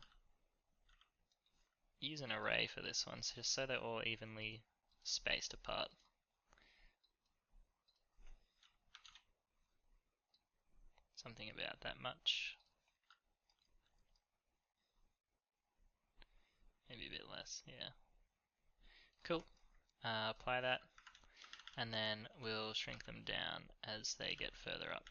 Speaker 1: use an array for this one, just so they're all evenly spaced apart. Something about that much. Maybe a bit less, yeah. Cool. Apply that, and then we'll shrink them down as they get further up.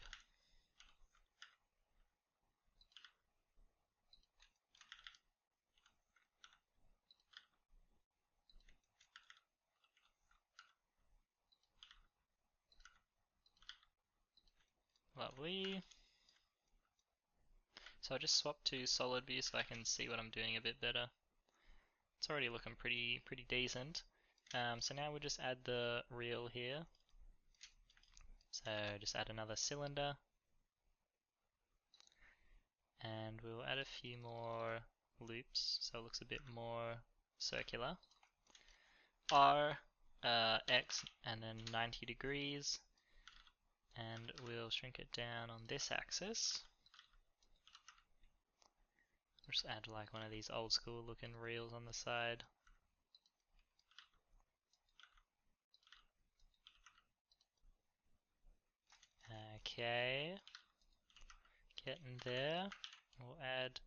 Speaker 1: Lovely. So I'll just swap to solid view so I can see what I'm doing a bit better. It's already looking pretty decent. So now we'll just add the reel here. So just add another cylinder, and we'll add a few more loops so it looks a bit more circular. R, X, and then 90 degrees, and we'll shrink it down on this axis. We'll just add like one of these old school looking reels on the side. Okay, getting there. We'll add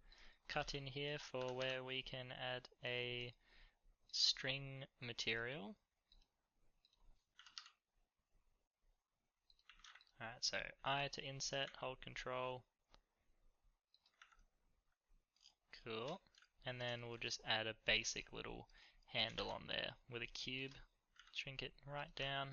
Speaker 1: cut in here for where we can add a string material. Alright, so I to inset, hold control. Cool. And then we'll just add a basic little handle on there with a cube. Shrink it right down.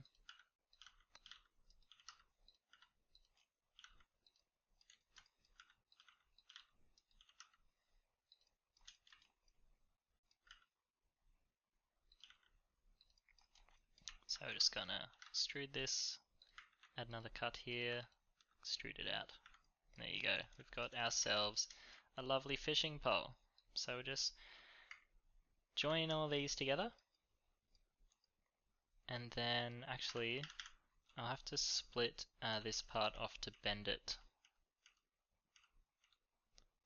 Speaker 1: So we're just gonna extrude this, add another cut here, extrude it out. There you go. We've got ourselves a lovely fishing pole. So we'll just join all these together. And then actually I'll have to split this part off to bend it.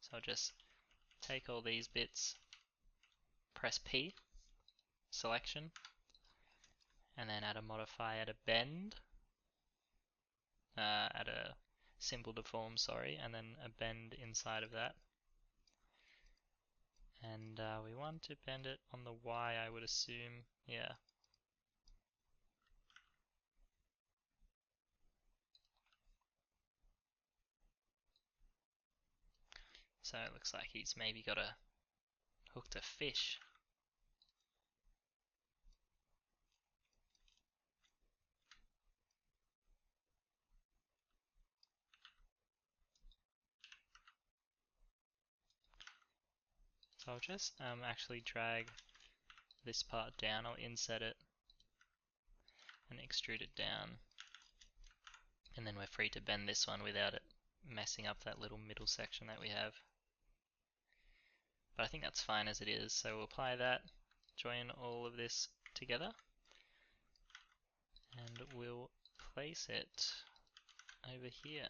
Speaker 1: So I'll just take all these bits, press P, selection, and then add a modifier to bend, add a simple deform, sorry, and then a bend inside of that. And we want to bend it on the Y, I would assume, yeah. So it looks like he's maybe got a hooked a fish. So I'll just actually drag this part down, I'll inset it and extrude it down, and then we're free to bend this one without it messing up that little middle section that we have. But I think that's fine as it is, so we'll apply that, join all of this together, and we'll place it over here.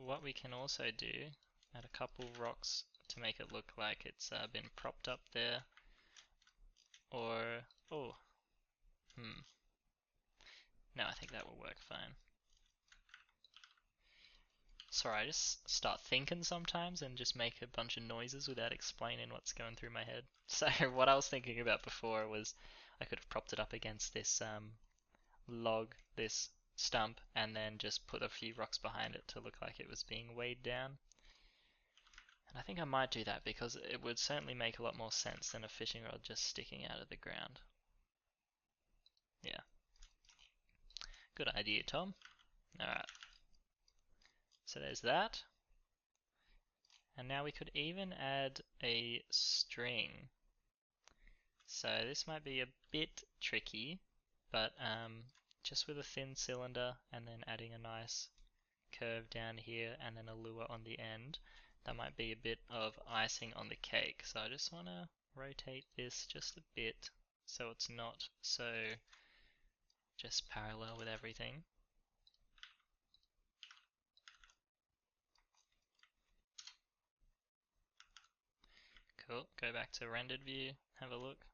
Speaker 1: what we can also do, add a couple rocks to make it look like it's been propped up there. Or, oh, no, I think that will work fine. Sorry, I just start thinking sometimes and just make a bunch of noises without explaining what's going through my head. So what I was thinking about before was I could have propped it up against this log, this stump, and then just put a few rocks behind it to look like it was being weighed down. And I think I might do that because it would certainly make a lot more sense than a fishing rod just sticking out of the ground. Yeah. Good idea, Tom. Alright. So there's that. And now we could even add a string. So this might be a bit tricky, but just with a thin cylinder and then adding a nice curve down here and then a lure on the end, that might be a bit of icing on the cake. So I just want to rotate this just a bit so it's not so just parallel with everything. Cool, go back to rendered view, have a look.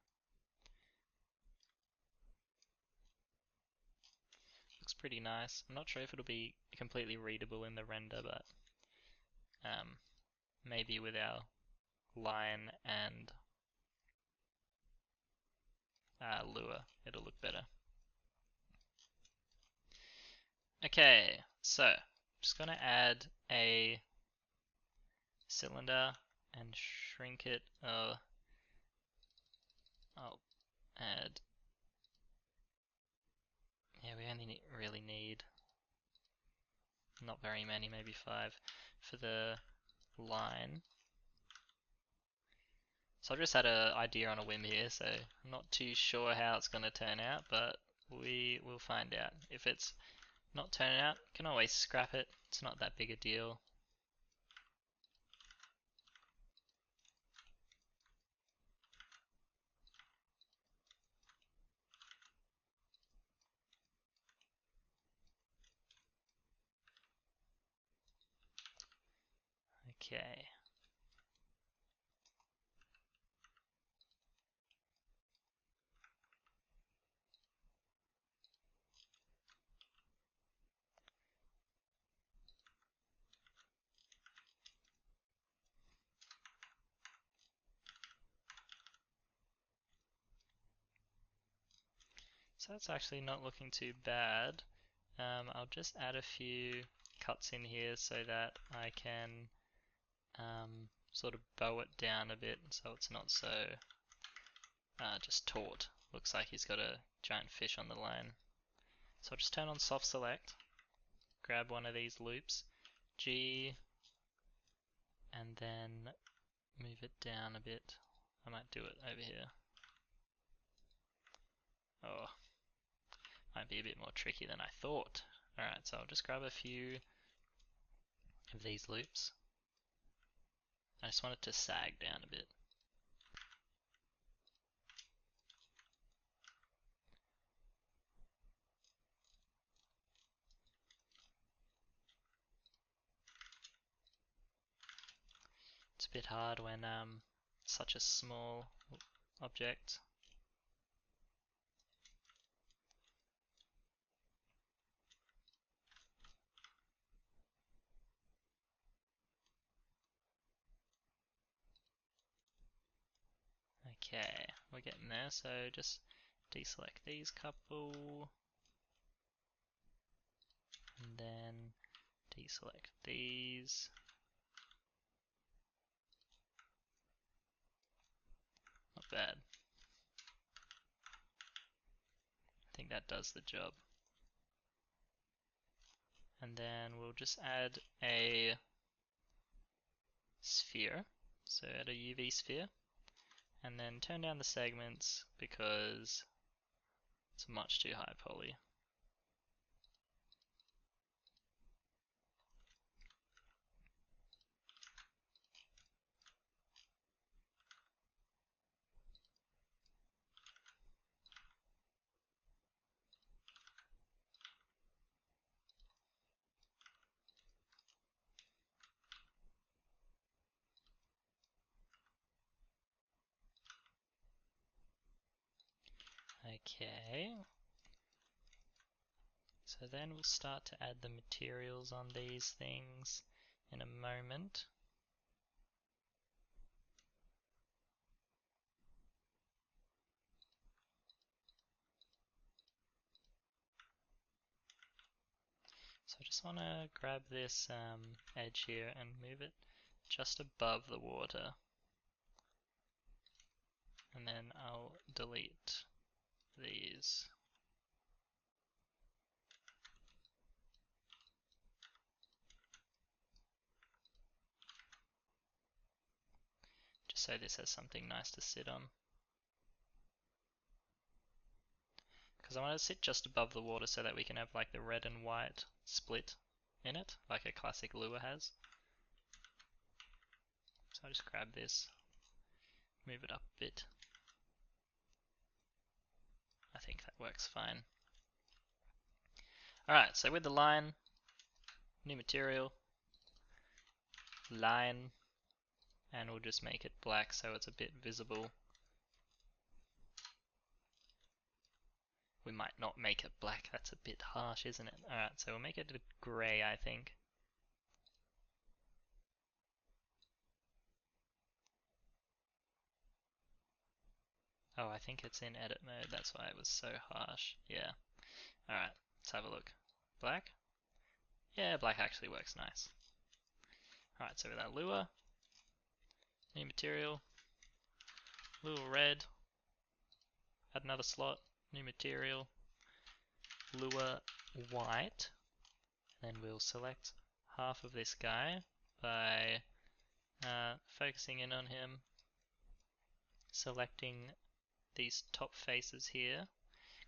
Speaker 1: Looks pretty nice. I'm not sure if it'll be completely readable in the render, but maybe with our line and lure it'll look better. Okay, so just gonna add a cylinder and shrink it. I'll add, yeah, we only really need not very many, maybe 5 for the line. So I've just had an idea on a whim here, so I'm not too sure how it's going to turn out, but we will find out. If it's not turning out, you can always scrap it. It's not that big a deal. Okay. So that's actually not looking too bad. I'll just add a few cuts in here so that I can sort of bow it down a bit so it's not so just taut. Looks like he's got a giant fish on the line. So I'll just turn on soft select, grab one of these loops, G, and then move it down a bit. I might do it over here. Oh, might be a bit more tricky than I thought. Alright, so I'll just grab a few of these loops. I just want it to sag down a bit. It's a bit hard when such a small object. Okay, we're getting there, so just deselect these couple, and then deselect these. Not bad. I think that does the job. And then we'll just add a sphere, so add a UV sphere, and then turn down the segments because it's much too high poly. Okay. So then we'll start to add the materials on these things in a moment. So I just want to grab this edge here and move it just above the water. And then I'll delete these. Just so this has something nice to sit on. Because I want to sit just above the water so that we can have like the red and white split in it, like a classic lure has. So I'll just grab this, move it up a bit. I think that works fine. Alright, so with the line, new material, line, and we'll just make it black so it's a bit visible. We might not make it black, that's a bit harsh, isn't it? Alright, so we'll make it a grey, I think. Oh, I think it's in edit mode, that's why it was so harsh. Yeah. Alright, let's have a look. Black? Yeah, black actually works nice. Alright, so with our lure, new material, lure red, add another slot, new material, lure white, then we'll select half of this guy by focusing in on him, selecting these top faces here,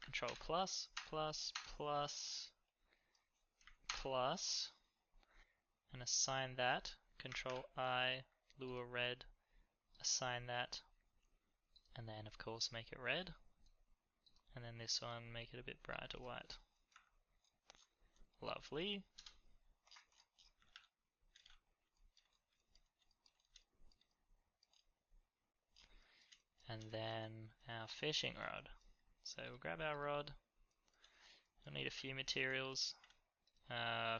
Speaker 1: Control plus, plus, plus, plus, and assign that, Control I, lure red, assign that, and then of course make it red, and then this one make it a bit brighter white. Lovely. And then our fishing rod. So we'll grab our rod. We'll need a few materials.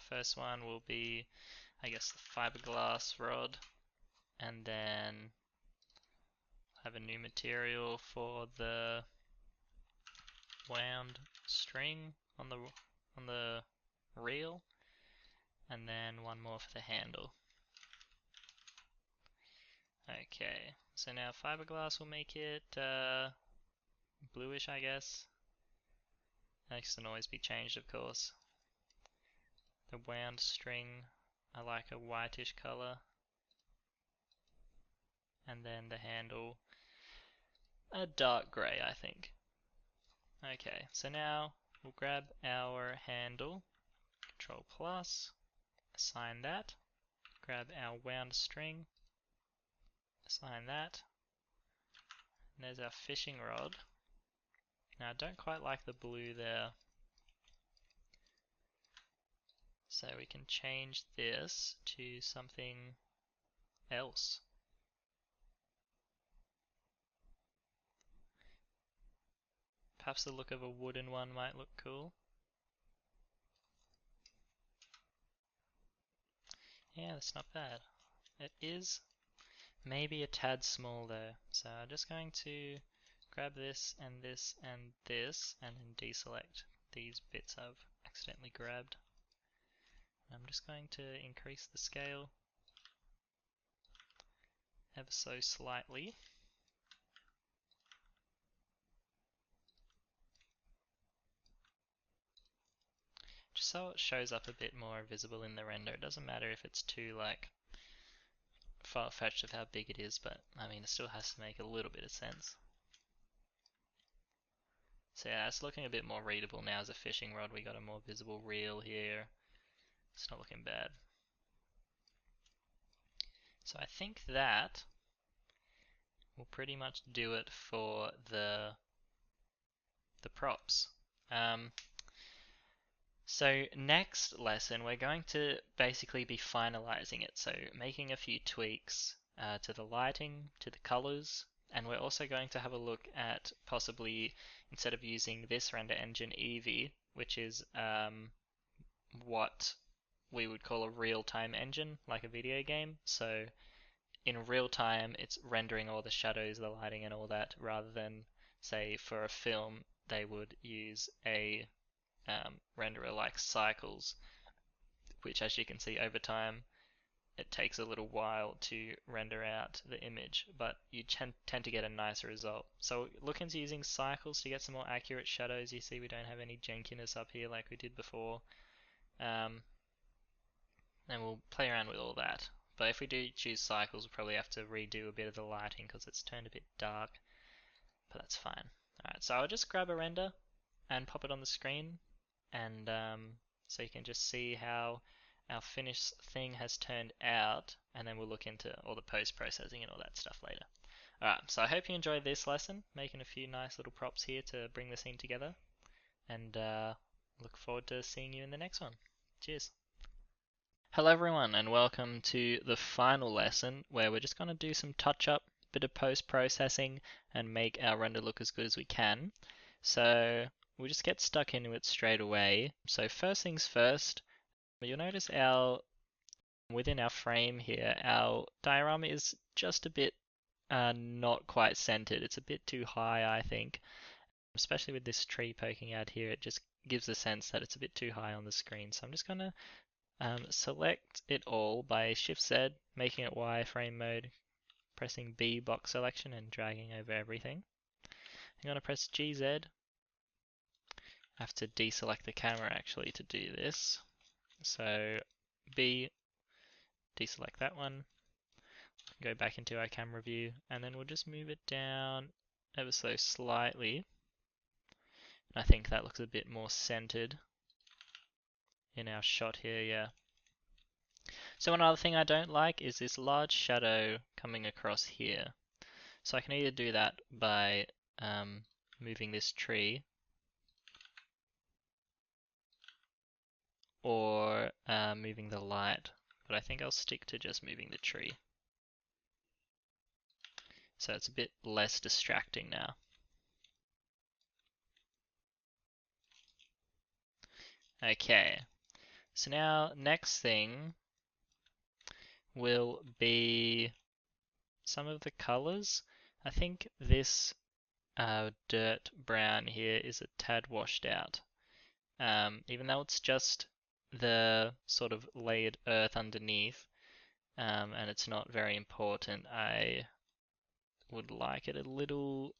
Speaker 1: First one will be, I guess, the fiberglass rod, and then have a new material for the wound string on the reel, and then one more for the handle. Okay, so now fiberglass will make it bluish, I guess. That can always be changed, of course. The wound string, I like a whitish color. And then the handle, a dark grey, I think. Okay, so now we'll grab our handle, Control plus, assign that, grab our wound string, assign that, and there's our fishing rod. Now I don't quite like the blue there, so we can change this to something else. Perhaps the look of a wooden one might look cool. Yeah, that's not bad. It is maybe a tad small though, so I'm just going to grab this and this and this and then deselect these bits I've accidentally grabbed. I'm just going to increase the scale ever so slightly. Just so it shows up a bit more visible in the render. It doesn't matter if it's too like far-fetched of how big it is, but I mean it still has to make a little bit of sense. So yeah, it's looking a bit more readable now as a fishing rod. We got a more visible reel here. It's not looking bad. So I think that will pretty much do it for the props. So next lesson we're going to basically be finalizing it, so making a few tweaks to the lighting, to the colors, And we're also going to have a look at possibly, instead of using this render engine Eevee, which is what we would call a real-time engine, like a video game. So in real time, it's rendering all the shadows, the lighting, and all that, rather than, say, for a film, they would use a renderer like Cycles, which, as you can see over time, it takes a little while to render out the image, but you tend to get a nicer result. So look into using Cycles to get some more accurate shadows. You see we don't have any jankiness up here like we did before. And we'll play around with all that. But if we do choose Cycles, we'll probably have to redo a bit of the lighting because it's turned a bit dark, but that's fine. Alright, so I'll just grab a render and pop it on the screen, and so you can just see how our finished thing has turned out, and then we'll look into all the post-processing and all that stuff later. Alright, so I hope you enjoyed this lesson, making a few nice little props here to bring the scene together, and look forward to seeing you in the next one. Cheers! Hello everyone, and welcome to the final lesson where we're just going to do some touch-up, bit of post-processing, and make our render look as good as we can. So we'll just get stuck into it straight away. So first things first, you'll notice within our frame here, our diorama is just a bit not quite centered. It's a bit too high, I think. Especially with this tree poking out here, it just gives the sense that it's a bit too high on the screen. So I'm just going to select it all by Shift-Z, making it wireframe mode, pressing B box selection and dragging over everything. I'm going to press GZ. I have to deselect the camera actually to do this. So B, deselect that one, go back into our camera view, and then we'll just move it down ever so slightly. And I think that looks a bit more centered in our shot here, yeah. So another thing I don't like is this large shadow coming across here. So I can either do that by moving this tree, or moving the light, but I think I'll stick to just moving the tree. So it's a bit less distracting now. Okay, so now next thing will be some of the colors. I think this dirt brown here is a tad washed out. Even though it's just the sort of layered earth underneath, and it's not very important, I would like it a little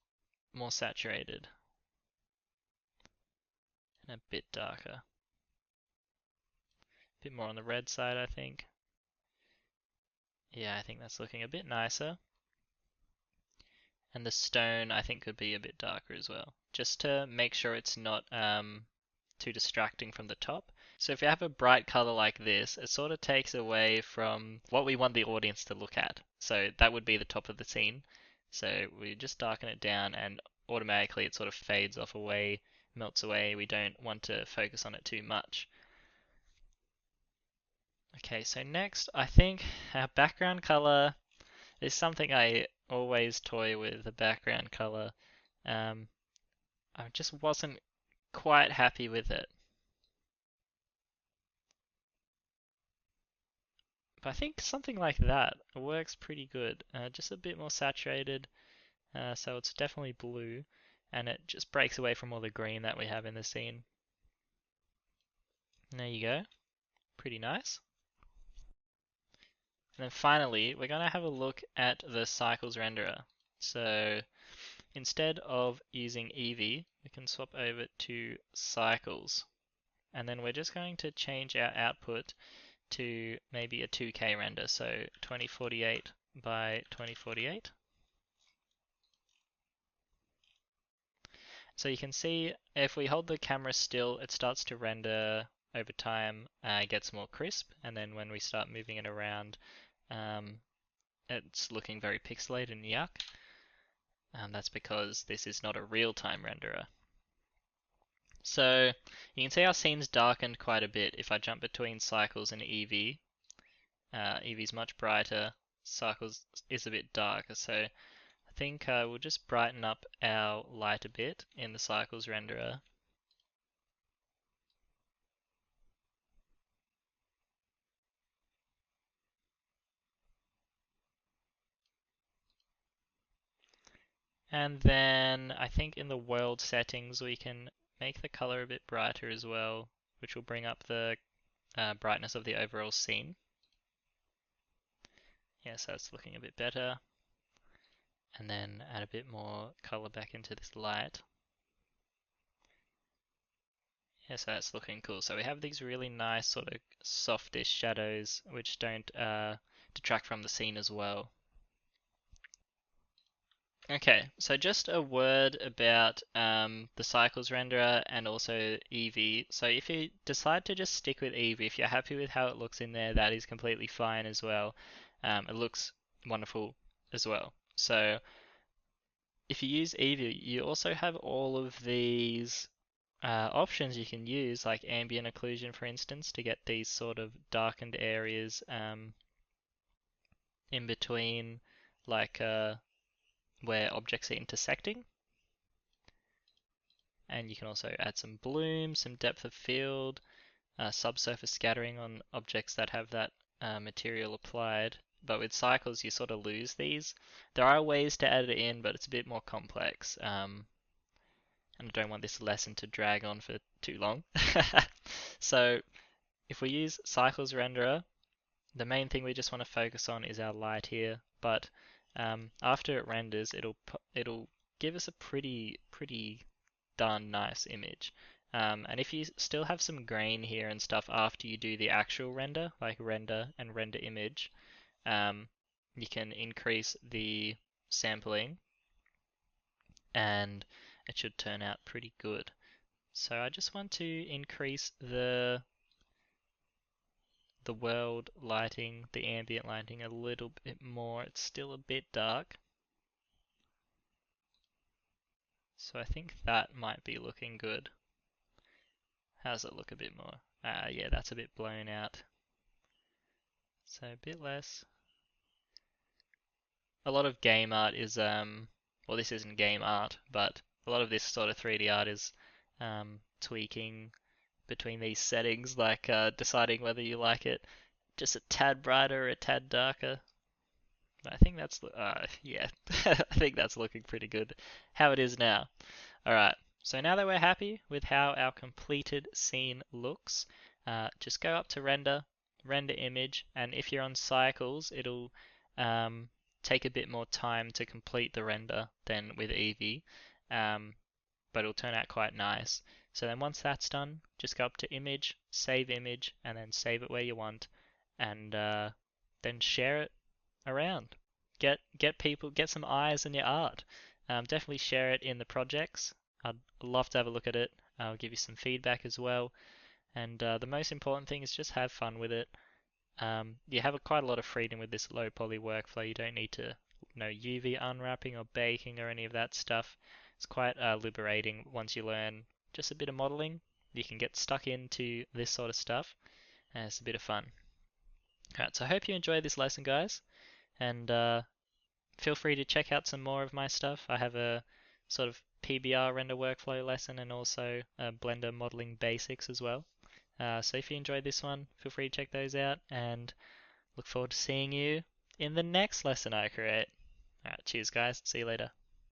Speaker 1: more saturated and a bit darker. A bit more on the red side, I think. Yeah, I think that's looking a bit nicer. And the stone, I think, could be a bit darker as well, just to make sure it's not too distracting from the top. So if you have a bright color like this, it sort of takes away from what we want the audience to look at. So that would be the top of the scene. So we just darken it down, and automatically it sort of fades off away, melts away. We don't want to focus on it too much. Okay, so next I think our background color is something I always toy with, the background color. I just wasn't quite happy with it. But I think something like that works pretty good. Just a bit more saturated, so it's definitely blue, and it just breaks away from all the green that we have in the scene. And there you go. Pretty nice. And then finally, we're going to have a look at the Cycles renderer. So instead of using Eevee, we can swap over to Cycles. And then we're just going to change our output to maybe a 2K render, so 2048 by 2048. So you can see if we hold the camera still, it starts to render over time, gets more crisp, and then when we start moving it around, it's looking very pixelated and yuck. That's because this is not a real-time renderer. So you can see our scene's darkened quite a bit. If I jump between Cycles and Eevee, Eevee's much brighter, Cycles is a bit darker. So I I think we'll just brighten up our light a bit in the cycles renderer. And then I think in the world settings we can make the color a bit brighter as well, which will bring up the brightness of the overall scene. Yeah, so it's looking a bit better. And then add a bit more color back into this light. Yeah, so that's looking cool. So we have these really nice sort of softish shadows which don't detract from the scene as well. Okay, so just a word about the cycles renderer and also Eevee. So if you decide to just stick with Eevee, if you're happy with how it looks in there, that is completely fine as well. It looks wonderful as well. So if you use Eevee, you also have all of these options you can use, like ambient occlusion, for instance, to get these sort of darkened areas in between, like where objects are intersecting. And you can also add some bloom, some depth of field, subsurface scattering on objects that have that material applied. But with cycles, you sort of lose these. There are ways to add it in, but it's a bit more complex. And I don't want this lesson to drag on for too long. So if we use cycles renderer, the main thing we just want to focus on is our light here. But after it renders, it'll give us a pretty darn nice image. And if you still have some grain here and stuff after you do the actual render, like render and render image, you can increase the sampling and it should turn out pretty good. So I just want to increase the world lighting, the ambient lighting a little bit more. It's still a bit dark. So I think that might be looking good. How does it look a bit more? Yeah, that's a bit blown out. So a bit less. A lot of game art is, well, this isn't game art, but a lot of this sort of 3D art is tweaking between these settings, like deciding whether you like it just a tad brighter or a tad darker. I think that's, yeah, I think that's looking pretty good how it is now. Alright, so now that we're happy with how our completed scene looks, just go up to render, render image, and if you're on cycles, it'll take a bit more time to complete the render than with Eevee, but it'll turn out quite nice. So then once that's done, just go up to image, and then save it where you want, and then share it around. Get people, get some eyes on your art. Definitely share it in the projects. I'd love to have a look at it. I'll give you some feedback as well. And the most important thing is just have fun with it. You have quite a lot of freedom with this low poly workflow. You don't need to know UV unwrapping or baking or any of that stuff. It's quite liberating once you learn just a bit of modeling. You can get stuck into this sort of stuff, and it's a bit of fun. Alright, so I hope you enjoyed this lesson, guys, and feel free to check out some more of my stuff. I have a sort of PBR render workflow lesson and also Blender modeling basics as well. So if you enjoyed this one, feel free to check those out and look forward to seeing you in the next lesson I create. Alright, cheers guys. See you later.